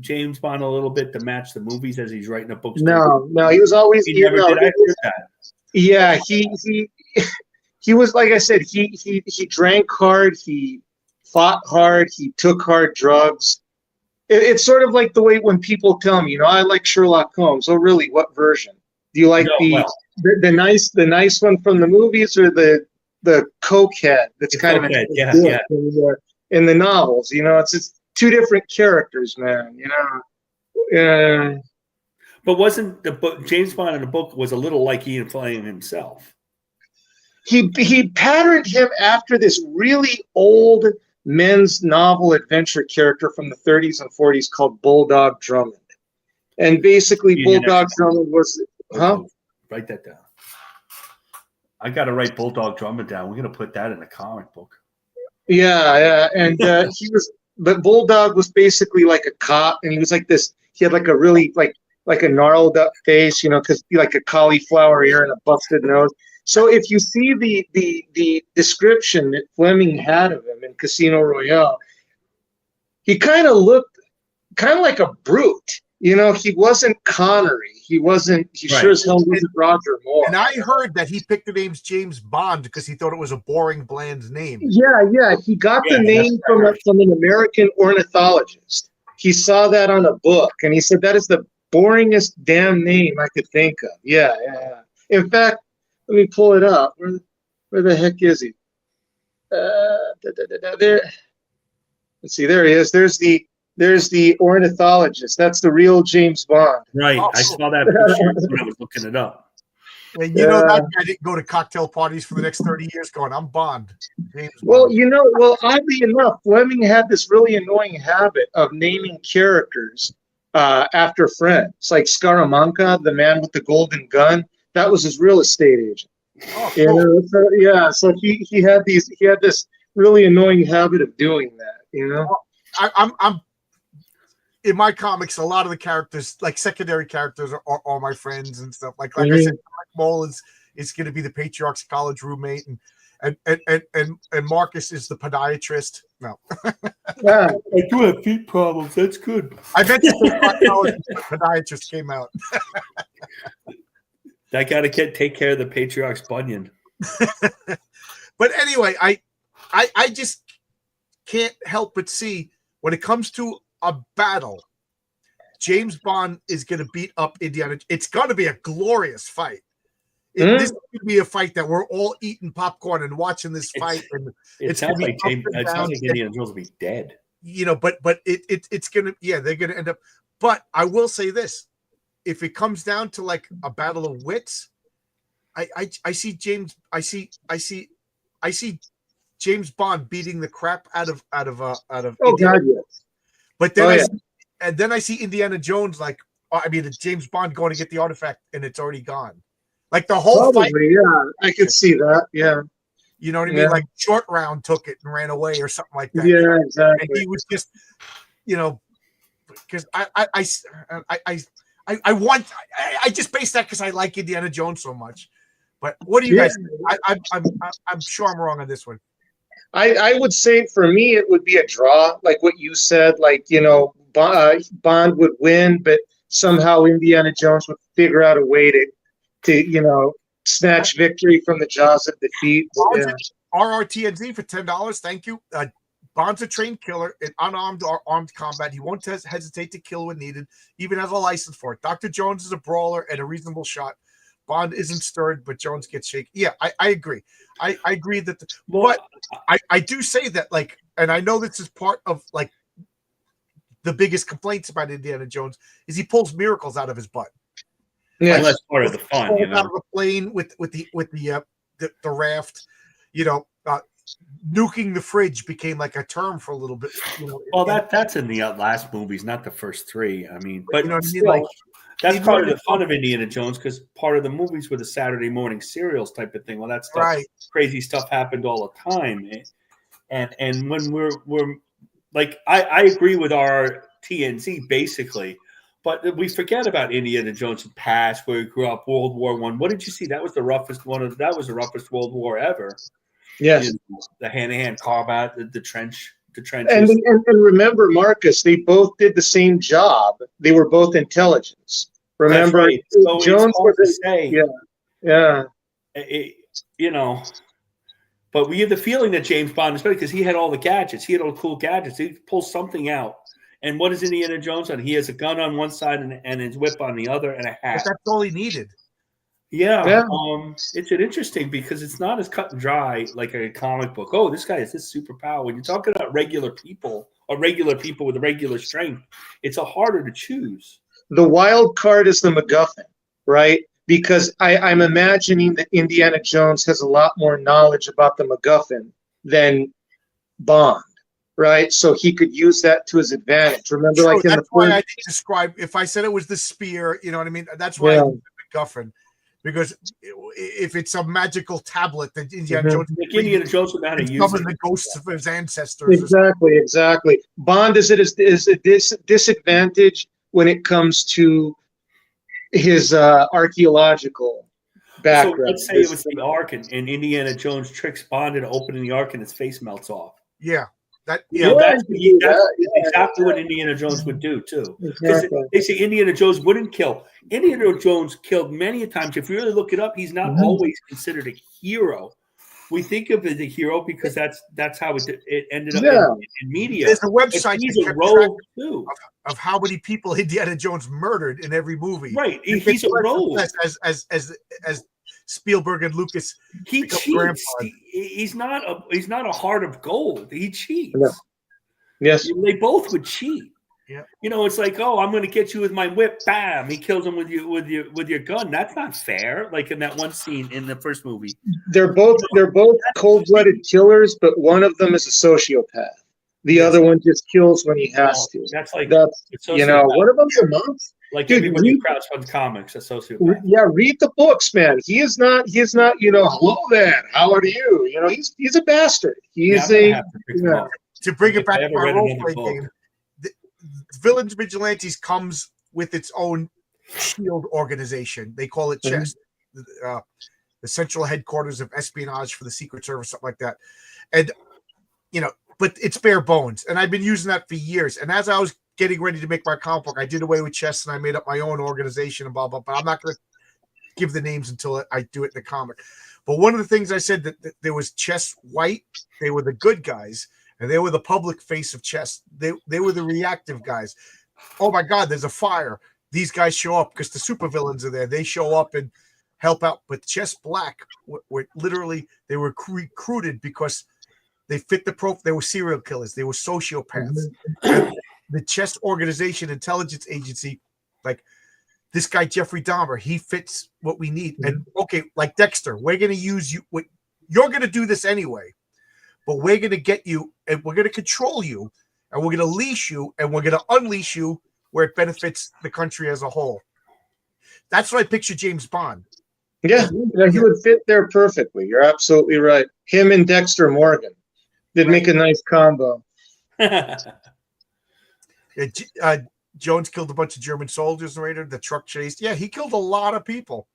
James Bond a little bit to match the movies as he's writing the books? No, he was always. He never did. I heard that. Yeah, he was, like I said, he drank hard, he fought hard, he took hard drugs. It's sort of like the way when people tell me, I like Sherlock Holmes. Oh, really? What version? Do you like the nice one from the movies or the cokehead? That's kind of in the novels. It's just two different characters, man. But wasn't the book James Bond in the book was a little like Ian Fleming himself? He patterned him after this really old men's novel adventure character from the 30s and 40s called Bulldog Drummond. And basically Bulldog Drummond was Write that down. I got to write Bulldog Drummond down. We're going to put that in a comic book. Yeah. And but Bulldog was basically like a cop, and he was like this. He had like a really like a gnarled up face, because he like a cauliflower ear and a busted nose. So if you see the description that Fleming had of him in Casino Royale, he kind of looked like a brute. He wasn't Connery. He sure as hell wasn't Roger Moore. And I heard that he picked the name James Bond because he thought it was a boring, bland name. Yeah. He got the name from an American ornithologist. He saw that on a book, and he said, that is the boringest damn name I could think of. Yeah. In fact, let me pull it up. Where the heck is he? there. Let's see. There he is. There's the ornithologist. That's the real James Bond. Right. Oh. I saw that picture when I was looking it up. And you know that guy didn't go to cocktail parties for the next 30 years going, I'm Bond. James Well, Bond. oddly enough, Fleming had this really annoying habit of naming characters after friends. Like Scaramanca, the man with the golden gun, that was his real estate agent. Oh, cool. So he had this really annoying habit of doing that, I'm in my comics, a lot of the characters, like secondary characters, are my friends and stuff. Like I said, Mark Mole is going to be the Patriarch's college roommate, and Marcus is the podiatrist. No, Yeah. I do have feet problems. That's good. I bet you the podiatrist came out. That got to take care of the Patriarch's bunion. But anyway, I just can't help but see when it comes to a battle, James Bond is going to beat up Indiana. It's going to be a glorious fight. This could be a fight that we're all eating popcorn and watching this fight. It sounds like Indiana Jones will be dead. But it's going to, they're going to end up. But I will say this: if it comes down to like a battle of wits, I see James James Bond beating the crap out of Oh God, yes. But then I see Indiana Jones James Bond going to get the artifact and it's already gone. Like the whole fight. Yeah, I could see that. Yeah. You know what I mean? Like Short Round took it and ran away or something like that. Yeah, exactly. And he was just, because I just based that because I like Indiana Jones so much. But what do you guys think? I'm sure I'm wrong on this one. I would say for me it would be a draw, like what you said. Like Bond would win, but somehow Indiana Jones would figure out a way to snatch victory from the jaws of defeat. RRTNZ for $10. Thank you. Bond's a trained killer in unarmed or armed combat. He won't hesitate to kill when needed, even has a license for it. Dr. Jones is a brawler and a reasonable shot. Bond isn't stirred, but Jones gets shaky. Yeah, I agree. I agree that, but I do say that, and I know this is part of the biggest complaints about Indiana Jones is he pulls miracles out of his butt. Yeah, that's part of the fun. Out of a plane with the raft, nuking the fridge became like a term for a little bit. Well, that's in the last movies, not the first three. I mean, but still, that's part of the fun of Indiana Jones because part of the movies were the Saturday morning serials type of thing. Well, that stuff, crazy stuff happened all the time, and when we're like, I agree with our TNZ basically, but we forget about Indiana Jones' past, where he grew up, World War I. What did you see? That was the roughest World War ever. Yes, the hand-to-hand combat, the trenches. And remember, Marcus, they both did the same job. They were both intelligence. Remember, right. So Jones was to say, but we have the feeling that James Bond is better because he had all the gadgets. He had all the cool gadgets. He pulls something out. And what is Indiana Jones on? He has a gun on one side and his whip on the other and a hat. But that's all he needed. Yeah. It's interesting because it's not as cut and dry like a comic book. Oh, this guy has this superpower. When you're talking about regular people or regular people with a regular strength, it's harder to choose. The wild card is the MacGuffin, right? Because I'm imagining that Indiana Jones has a lot more knowledge about the MacGuffin than Bond. Right, so he could use that to his advantage. Remember, that's why I didn't describe. If I said it was the spear, you know what I mean. That's why I used the MacGuffin, because if it's a magical tablet that Indiana Jones would know how to use the ghosts of his ancestors. Exactly. Bond is a disadvantage when it comes to his archaeological background. So let's say it was the Ark, and Indiana Jones tricks Bond into opening the Ark, and his face melts off. Yeah. That's exactly what Indiana Jones would do too. Because they say Indiana Jones wouldn't kill. Indiana Jones killed many a times. If you really look it up, he's not always considered a hero. We think of it as a hero because that's how it ended up in media. There's a website he's a rogue too of how many people Indiana Jones murdered in every movie. Right, he's a rogue as Spielberg and Lucas. He cheats. He's not a heart of gold. He cheats. No. Yes. They both would cheat. Yeah. It's like, oh, I'm going to get you with my whip. Bam! He kills him with your gun. That's not fair. Like in that one scene in the first movie. They're both cold-blooded killers, but one of them is a sociopath. The other one just kills when he has to. That's like one of them's a monk. Like everybody who crowdfunds comics, a sociopath. Yeah, read the books, man. He is not. Hello there. How are you? He's a bastard. To bring it back to our role-play game. Villains Vigilantes comes with its own shield organization. They call it CHEST, the Central Headquarters of Espionage for the Secret Service, something like that. And, but it's bare bones. And I've been using that for years. And as I was getting ready to make my comic book, I did away with CHEST and I made up my own organization and blah, blah, but I'm not going to give the names until I do it in the comic. But one of the things I said that there was CHEST White. They were the good guys. And they were the public face of CHEST. They were the reactive guys. Oh my God, there's a fire. These guys show up because the supervillains are there. They show up and help out. But CHEST Black were literally, they were recruited because they fit the profile. They were serial killers. They were sociopaths. The CHEST organization, intelligence agency, like this guy Jeffrey Dahmer, he fits what we need. And okay, like Dexter, we're going to use you. You're going to do this anyway. But we're going to get you, and we're going to control you, and we're going to leash you, and we're going to unleash you where it benefits the country as a whole. That's what I picture James Bond. Yeah, he would fit there perfectly. You're absolutely right. Him and Dexter Morgan. They'd make a nice combo. Jones killed a bunch of German soldiers later. The truck chased. Yeah, he killed a lot of people.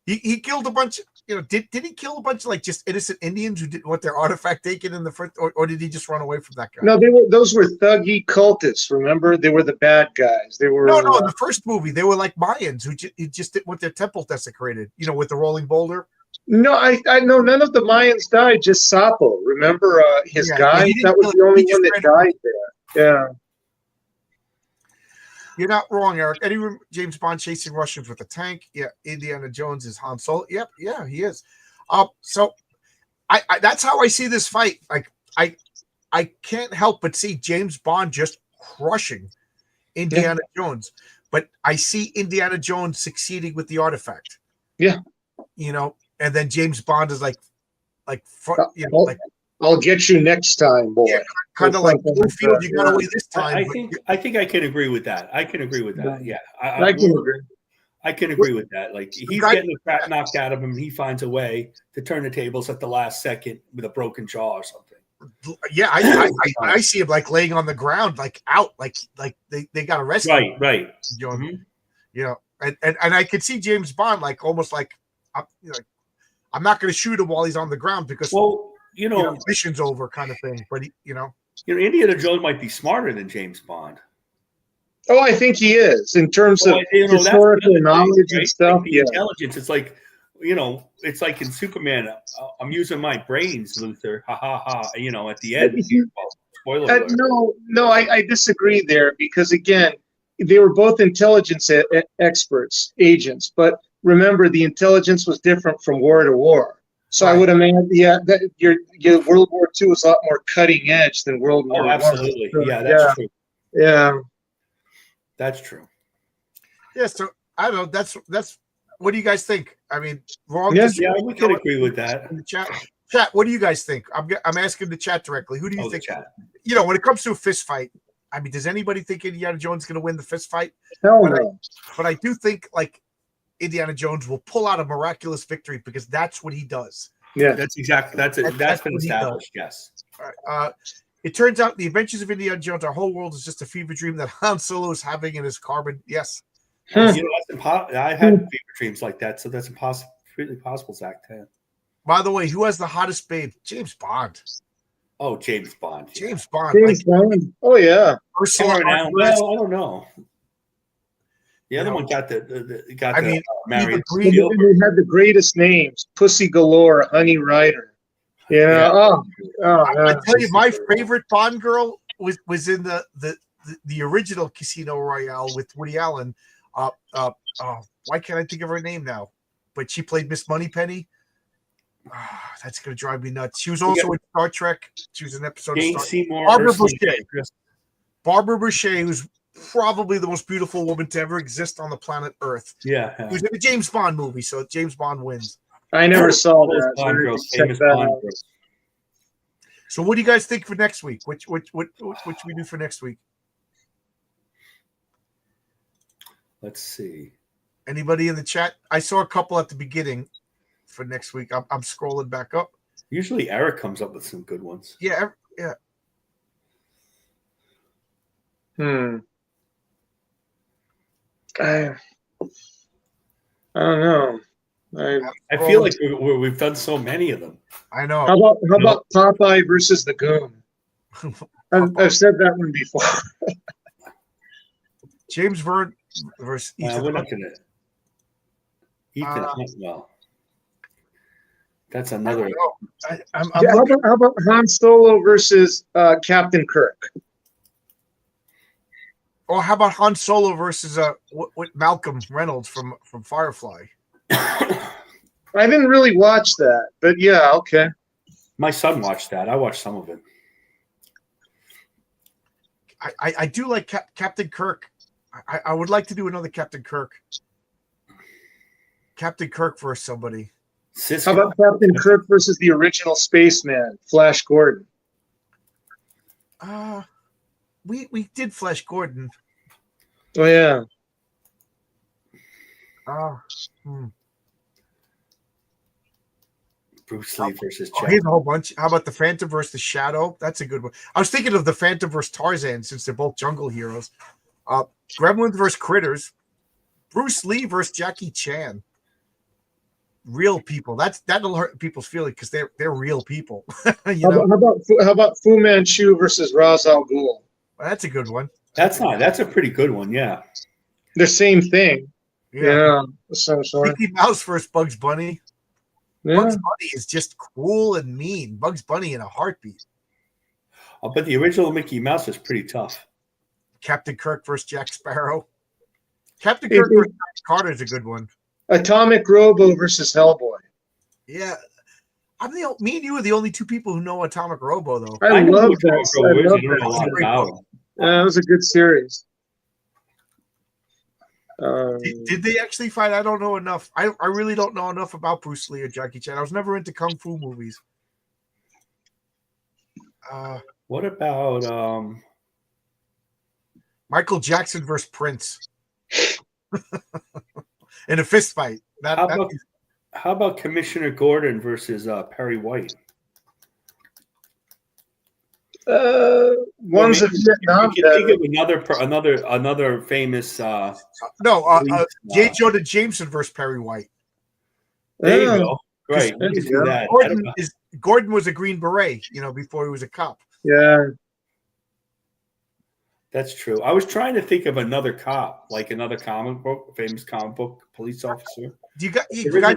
He killed a bunch. Did he kill a bunch of like just innocent Indians who didn't want their artifact taken in the first, or did he just run away from that guy? No, those were thuggy cultists. Remember, they were the bad guys. They were no. In the first movie, they were like Mayans who just didn't want their temple desecrated. With the rolling boulder. No, I know none of the Mayans died. Just Sapo. Remember his guy? That was the only one that died there. Yeah. You're not wrong, Eric. Any James Bond chasing Russians with a tank? Yeah. Indiana Jones is Han Solo. Yep. Yeah, he is. So I that's how I see this fight. Like I can't help but see James Bond just crushing Indiana Jones, but I see Indiana Jones succeeding with the artifact. Yeah. And then James Bond is like, I'll get you next time, boy. Yeah, kind of like Bluefield, you got away this time. I think I can agree with that. I can agree with that. Yeah, I can agree. I can agree with that. Like he's getting the crap knocked out of him. He finds a way to turn the tables at the last second with a broken jaw or something. Yeah, I see him like laying on the ground, like out, like they got arrested. Right. And I could see James Bond like almost like I'm not going to shoot him while he's on the ground because mission's over, kind of thing. But Indiana Jones might be smarter than James Bond. Oh, I think he is in terms of historical knowledge and stuff. The intelligence. It's like it's like in Superman. I'm using my brains, Luthor. Ha ha ha. At the end. Spoiler alert. No, I disagree there because again, they were both intelligence experts, agents, but. Remember, the intelligence was different from war to war. So right. I would imagine, that your World War II was a lot more cutting edge than World War I. Absolutely. So, that's true. Yeah. That's true. Yeah, so I don't know. That's what do you guys think? I mean, wrong. Yeah, we can agree with that. In the chat, what do you guys think? I'm asking the chat directly. Who do you think? Chat. When it comes to a fist fight, I mean, does anybody think Indiana Jones is going to win the fist fight? Hell no. But I do think, like, Indiana Jones will pull out a miraculous victory because that's what he does. Yeah, that's been established. Yes. All right. It turns out the Adventures of Indiana Jones, our whole world is just a fever dream that Han Solo is having in his carbon. Yes. I've had fever dreams like that, so that's completely possible, Zach. By the way, who has the hottest babe? James Bond. Oh, James Bond. Yeah. James Bond. Bond. Oh yeah. Well, I don't know. The other one got married. They had the greatest names: Pussy Galore, Honey Rider. Yeah. I tell you, my favorite Bond girl was in the original Casino Royale with Woody Allen. Why can't I think of her name now? but she played Miss Moneypenny. That's gonna drive me nuts. She was also in Star Trek. She was in an episode of Jane Star Seymour. Barbara Ursula Boucher. Andress. Barbara Boucher, who's probably the most beautiful woman to ever exist on the planet Earth. Yeah. She was in a James Bond movie, so James Bond wins. I never saw that. Bond girls, Check famous that Bond out. girls. So what do you guys think for next week? Which should we do for next week? Let's see. Anybody in the chat? I saw a couple at the beginning for next week. I'm scrolling back up. Usually Eric comes up with some good ones. Yeah. I don't know. I feel like we've done so many of them. I know. How about Popeye versus the Goon? I've said that one before. James Verne versus Ethan. We're looking at Ethan Hunt. That's another. How about Han Solo versus Captain Kirk? Or how about Han Solo versus Malcolm Reynolds from Firefly? I didn't really watch that, but yeah, okay. My son watched that. I watched some of it. I do like Captain Kirk. I would like to do another Captain Kirk. Captain Kirk versus somebody. How about Captain Kirk versus the original spaceman, Flash Gordon? We did Flash Gordon. Oh yeah. Bruce Lee versus Jack. Here's a whole bunch. How about the Phantom versus the Shadow? That's a good one. I was thinking of the Phantom versus Tarzan since they're both jungle heroes. Gremlins versus Critters. Bruce Lee versus Jackie Chan. Real people. That'll hurt people's feelings because they're real people. How about Fu Manchu versus Ra's al Ghul? Well, that's a good one. That's a pretty good one. Yeah. The same thing. Yeah. Mickey Mouse versus Bugs Bunny. Yeah. Bugs Bunny is just cruel and mean. Bugs Bunny in a heartbeat. But the original Mickey Mouse is pretty tough. Captain Kirk versus Jack Sparrow. Captain Kirk versus Carter is a good one. Atomic Robo versus Hellboy. Yeah. Me and you are the only two people who know Atomic Robo, though. I love that. That was a good series. Did they actually fight? I don't know enough. I really don't know enough about Bruce Lee or Jackie Chan. I was never into kung fu movies. What about Michael Jackson versus Prince in a fist fight? How about Commissioner Gordon versus Perry White? One's a Vietnam. Think of another famous. J. Jonah Jameson versus Perry White. There you go. Right. Gordon was a Green Beret, before he was a cop. Yeah. That's true. I was trying to think of another cop, like another famous comic book police officer. Do you guys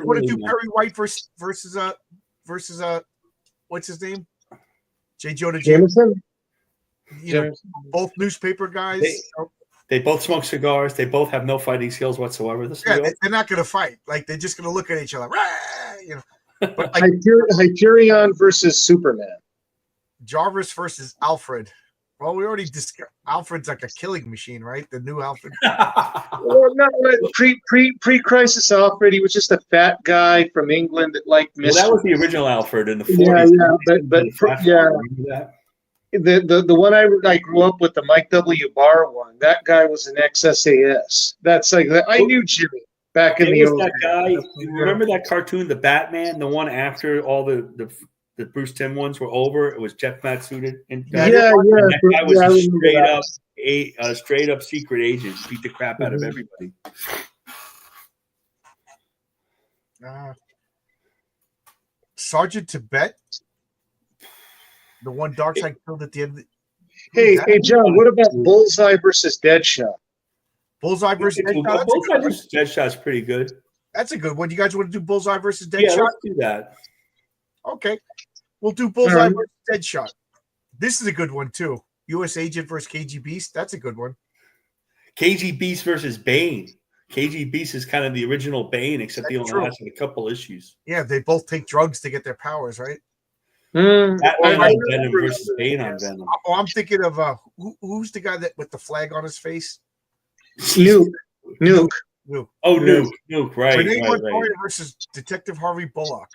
want to do Perry White versus what's his name? J. Jonah Jameson. Both newspaper guys. They both smoke cigars. They both have no fighting skills whatsoever. They're not going to fight. Like they're just going to look at each other. But Hyperion versus Superman. Jarvis versus Alfred. Well, we already discussed. Alfred's like a killing machine, right? The new Alfred. Well, not pre-crisis Alfred. He was just a fat guy from England that liked mystery. Well, that was the original Alfred in the 40s. Yeah. The one I grew up with, the Mike W. Barr one. That guy was an ex-SAS. That's like I knew Jimmy back in the old days. Guy. Remember that cartoon, The Batman, the one after all the Bruce Timm ones were over? It was Jeff Matsuda. And that guy was a straight up secret agent. Beat the crap out of everybody. Sergeant Tibet, the one Darkseid killed at the end. Hey, John, what about Bullseye versus Deadshot? Bullseye versus Deadshot. Bullseye versus Deadshot's pretty good. That's a good one. You guys want to do Bullseye versus Deadshot? Yeah, let's do that. Okay. We'll do Bullseye versus Deadshot. This is a good one, too. U.S. Agent versus KG Beast. That's a good one. KG Beast versus Bane. KG Beast is kind of the original Bane, except he only lasted a couple issues. Yeah, they both take drugs to get their powers, right? Batman on Venom versus Bane on Venom. Oh, I'm thinking of who's the guy that with the flag on his face? Nuke. Oh, Nuke. Right. Renee Montoya versus Detective Harvey Bullock.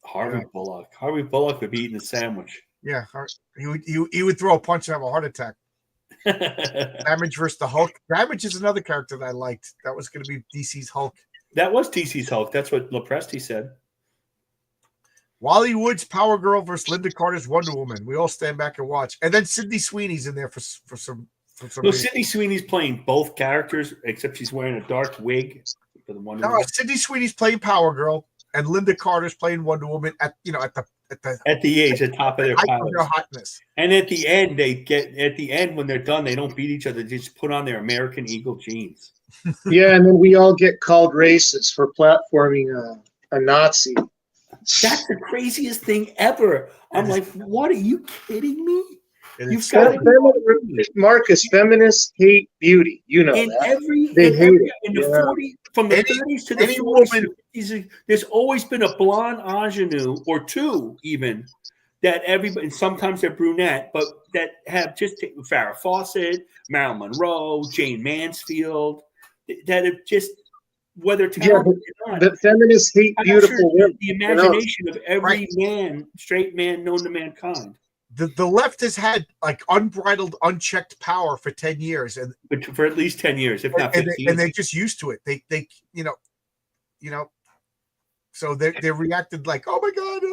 Harvey Bullock would be eating a sandwich. Yeah, he would throw a punch and have a heart attack. Damage versus the Hulk. Damage is another character that I liked. That was going to be DC's Hulk. That was DC's Hulk. That's what Lopresti said. Wally Wood's Power Girl versus Linda Carter's Wonder Woman. We all stand back and watch. And then Sydney Sweeney's in there for some. No, Sydney Sweeney's playing both characters, except she's wearing a dark wig for the Wonder Woman. Sydney Sweeney's playing Power Girl, and Linda Carter's playing Wonder Woman at the top of their powers. Hotness. And at the end when they're done, they don't beat each other. They just put on their American Eagle jeans. Yeah, and then we all get called racist for platforming a Nazi. That's the craziest thing ever. I'm like, what? Are you kidding me? You've got Marcus, feminists hate beauty. You know in that. In the 40s, from the 30s to the 40s, there's always been a blonde ingenue or two, even that everybody. And sometimes they're brunette, but that have just Farrah Fawcett, Marilyn Monroe, Jane Mansfield, that have just whether talented or not. The feminists hate beautiful women. The imagination of every man, straight man known to mankind. The left has had like unbridled, unchecked power for 10 years, and for at least 10 years, if not 15. And they're just used to it. They so they reacted like, oh my god.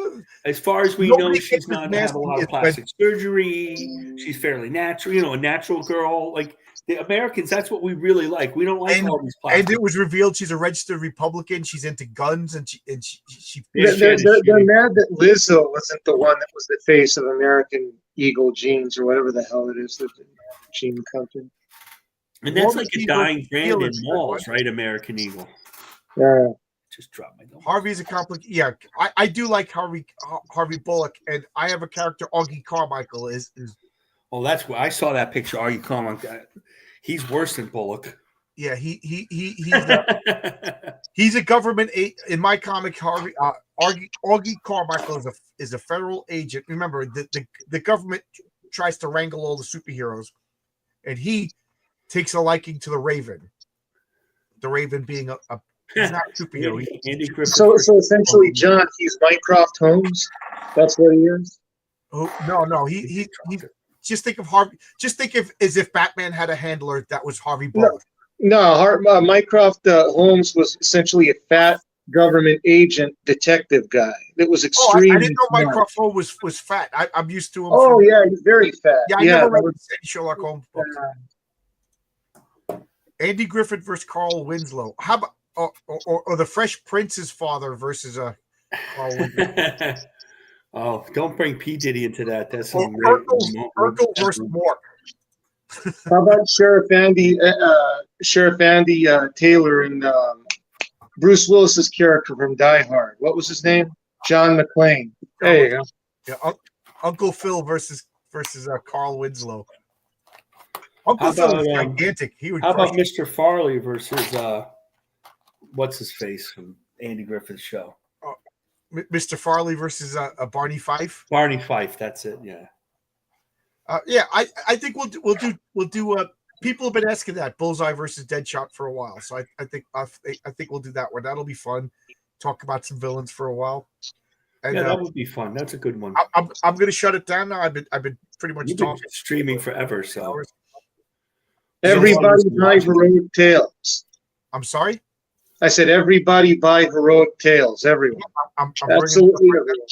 As far as we know, she's not had a lot of plastic surgery. She's fairly natural, a natural girl. Like the Americans, that's what we really like. We don't like all these plastic. And it was revealed she's a registered Republican. She's into guns, and she they're mad that Lizzo wasn't the one that was the face of American Eagle Jeans or whatever the hell it is, the jean company. And that's like a dying brand in malls, right? American Eagle. Yeah. Just drop my number. Harvey's a complicated. Yeah, I do like Harvey Bullock, and I have a character Augie Carmichael is. Oh, that's where I saw that picture. Augie Carmichael. He's worse than Bullock. Yeah, he's a government in my comic. Augie Carmichael is a federal agent. Remember, the government tries to wrangle all the superheroes, and he takes a liking to the Raven. The Raven being a he's not a superhero. So essentially, John, he's Mycroft Holmes. That's what he is. Oh, no, he just think of Harvey. Just think of as if Batman had a handler that was Harvey Bullock. No, Mycroft Holmes was essentially a fat government agent detective guy. That was extremely. I didn't know Mycroft Holmes was fat. I'm used to him. Oh yeah, he's very fat. Yeah, I never read Sherlock Holmes books. Andy Griffith versus Carl Winslow. How about or the Fresh Prince's father versus Carl Winslow? Oh, don't bring P. Diddy into that. That's some Urkel versus Mork. How about Sheriff Andy Taylor and Bruce Willis's character from Die Hard? What was his name? John McClane. There you go. Yeah, Uncle Phil versus Carl Winslow. Uncle Phil was gigantic. How about Mr. Farley versus what's his face from Andy Griffith's show? Mr. Farley versus Barney Fife. Barney Fife, that's it. Yeah. I think we'll do. People have been asking that Bullseye versus Deadshot for a while, so I think we'll do that one. That'll be fun. Talk about some villains for a while. And, yeah, that would be fun. That's a good one. I'm going to shut it down now. I've been pretty much talking streaming forever. So everybody buy Heroic Tales. I'm sorry. I said everybody buy Heroic Tales. Everyone. I'm absolutely everyone.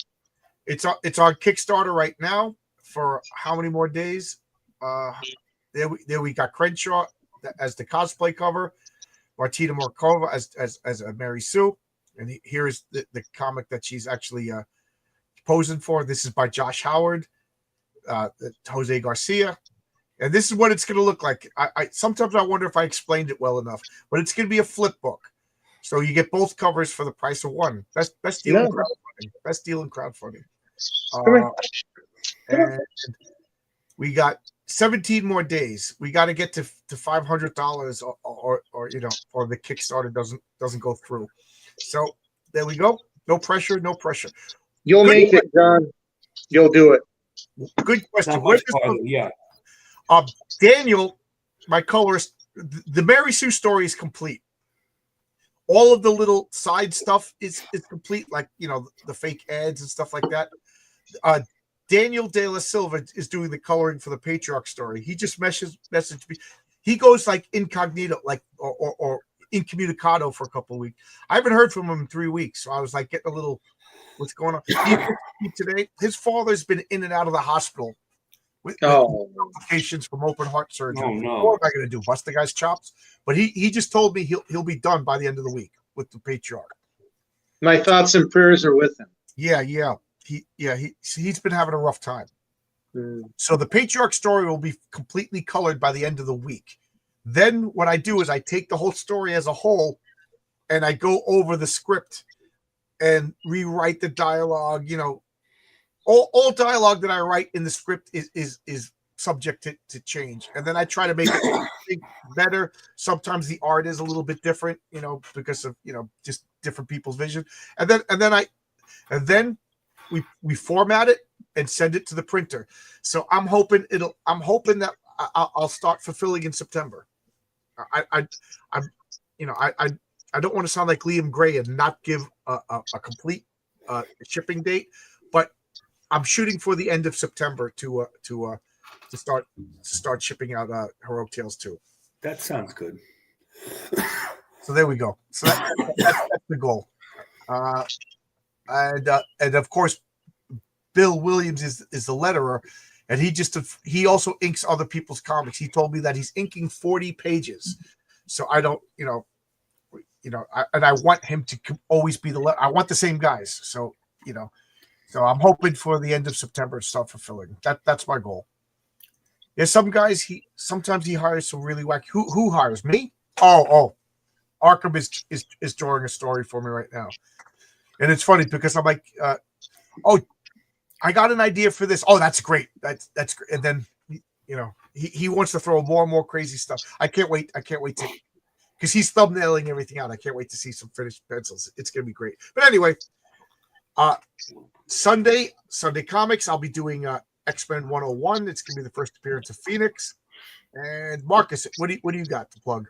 It's on Kickstarter right now for how many more days? There we got Crenshaw as the cosplay cover, Martina Markova as Mary Sue, and here is the comic that she's actually posing for. This is by Josh Howard, Jose Garcia, and this is what it's going to look like. I sometimes I wonder if I explained it well enough, but it's going to be a flip book. So you get both covers for the price of one. Best deal in crowdfunding. Best deal in crowdfunding. And we got 17 more days. We got to get to $500 or or the Kickstarter doesn't go through. So there we go. No pressure, no pressure. You'll make it, John. You'll do it. Good question. Yeah. Daniel, my colorist, the Mary Sue story is complete. All of the little side stuff is complete, like the fake ads and stuff like that. Daniel De La Silva is doing the coloring for the Patriarch story. He just messaged me. He goes like incognito, like or incommunicado for a couple of weeks. I haven't heard from him in 3 weeks, so I was like getting a little, what's going on? Today, his father's been in and out of the hospital with complications from open heart surgery. Oh, no. What am I going to do? Bust the guy's chops? But he just told me he'll be done by the end of the week with the Patriarch. My thoughts and prayers are with him. Yeah. He's been having a rough time. So the Patriarch story will be completely colored by the end of the week. Then what I do is I take the whole story as a whole and I go over the script and rewrite the dialogue. All dialogue that I write in the script is subject to change. And then I try to make it better. Sometimes the art is a little bit different, because of, just different people's vision. And then we format it and send it to the printer. So I'm hoping that I'll start fulfilling in September. I don't want to sound like Liam Gray and not give a complete shipping date, but I'm shooting for the end of September to start shipping out Heroic Tales 2. That sounds good. So there we go. So that's the goal. And of course, Bill Williams is the letterer, and he also inks other people's comics. He told me that he's inking 40 pages. So I don't, I want him to always be I want the same guys. So, so I'm hoping for the end of September to start fulfilling. That's my goal. There's some guys sometimes he hires some really wacky. Who hires me? Oh, Arkham is drawing a story for me right now. And it's funny because I'm like, I got an idea for this. Oh, that's great. That's great. And then he wants to throw more and more crazy stuff. I can't wait to, because he's thumbnailing everything out. I can't wait to see some finished pencils. It's gonna be great. But anyway, Sunday Comics, I'll be doing X-Men 101. It's gonna be the first appearance of Phoenix. And Marcus, what do you got to plug?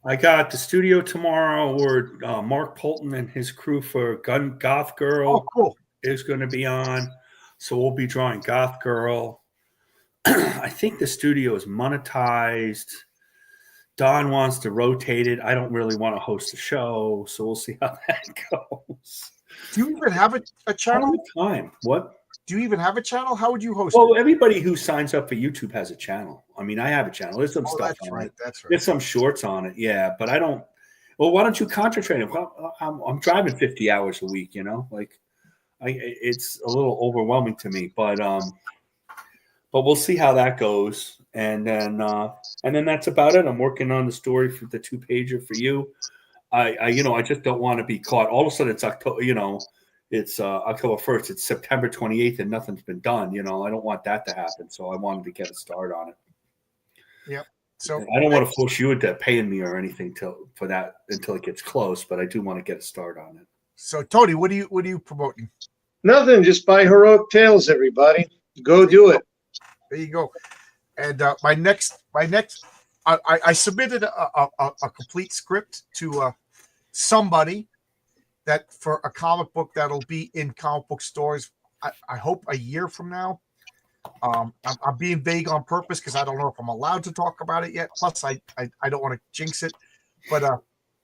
I got the studio tomorrow where Mark Polton and his crew for Goth Girl is going to be on. So we'll be drawing Goth Girl. I think the studio is monetized. Don wants to rotate it. I don't really want to host a show, so we'll see how that goes. Do you even have a channel? All the time. What? Do you even have a channel? How would you host it? Well, it? Everybody who signs up for YouTube has a channel. I mean, I have a channel. There's some stuff on it. That's right. There's some shorts on it, yeah. But I don't. Well, why don't you concentrate? I'm driving 50 hours a week. It's a little overwhelming to me. But we'll see how that goes, and then that's about it. I'm working on the story for the 2-pager for you. I just don't want to be caught. All of a sudden, it's October. It's October 1st. It's September 28th, and nothing's been done. I don't want that to happen. So I wanted to get a start on it. Yep. So I don't want to force you into paying me or anything for that until it gets close, but I do want to get a start on it. So Tony, what are you promoting? Nothing. Just buy Heroic Tales, everybody. Go do it. There you go. And my next, I submitted a complete script to somebody that for a comic book that'll be in comic book stores. I hope a year from now. I'm being vague on purpose because I don't know if I'm allowed to talk about it yet. Plus, I don't want to jinx it, but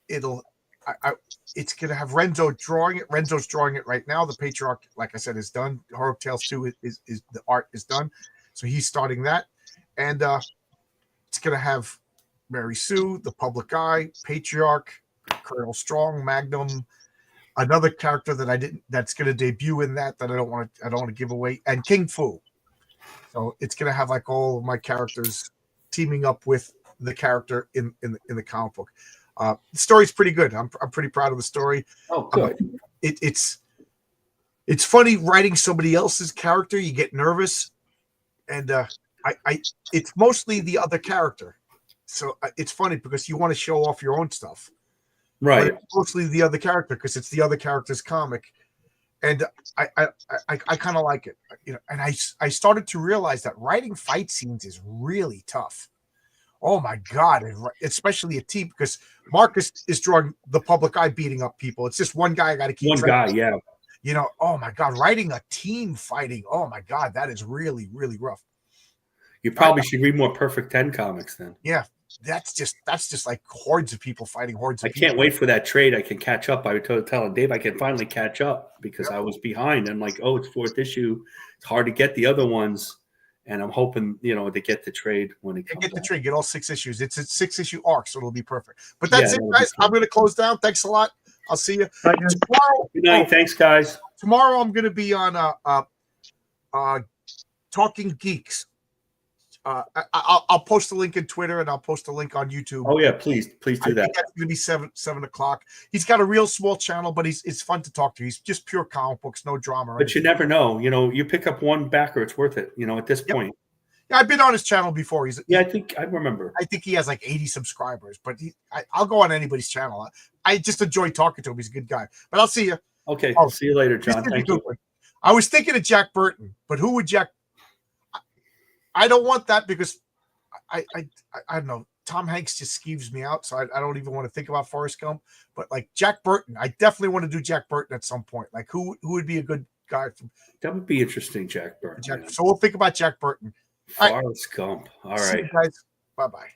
it's gonna have Renzo drawing it. Renzo's drawing it right now. The Patriarch, like I said, is done. Heroic Tales 2 is the art is done, so he's starting that, and it's gonna have Mary Sue, the Public Eye, Patriarch, Colonel Strong, Magnum. Another character that's going to debut in that I don't want to give away, and King Fu. So it's going to have like all of my characters teaming up with the character in the comic book. The story's pretty good. I'm pretty proud of the story. Oh, good. It's funny writing somebody else's character. You get nervous, and it's mostly the other character. So it's funny because you want to show off your own stuff, right? But it's mostly the other character because it's the other character's comic, and I kind of like it, And I started to realize that writing fight scenes is really tough. Oh my God, especially a team because Marcus is drawing the public eye beating up people. It's just one guy I got to keep. One guy, yeah. Oh my God, writing a team fighting. Oh my God, that is really, really rough. You probably should read more Perfect 10 comics then. Yeah, that's just like hordes of people fighting hordes of people. I can't wait for that trade. I can catch up. I was telling Dave I can finally catch up because I was behind. I'm like, oh, it's 4th issue. It's hard to get the other ones. And I'm hoping, to get the trade when it comes Get the out. trade, get all 6 issues. It's a 6-issue arc, so it'll be perfect. But that's it, guys. I'm going to close down. Thanks a lot. I'll see you tomorrow. Good night. Thanks, guys. Tomorrow I'm going to be on Talking Geeks. I'll post a link in Twitter and I'll post a link on YouTube. Oh yeah, please do that. That's going to be 7 o'clock. He's got a real small channel, but it's fun to talk to. He's just pure comic books, no drama. But you never know. You pick up one backer, it's worth it. At this point. Yeah, I've been on his channel before. I think I remember. I think he has like 80 subscribers, but I'll go on anybody's channel. I just enjoy talking to him. He's a good guy. But I'll see you. Okay, see you later, John. Thank you. I was thinking of Jack Burton, but who would Jack? I don't want that because I don't know. Tom Hanks just skeeves me out, so I don't even want to think about Forrest Gump. But like Jack Burton, I definitely want to do Jack Burton at some point. Like who would be a good guy? That would be interesting, Jack Burton. So we'll think about Jack Burton. Forrest Gump. All right, guys. Bye-bye.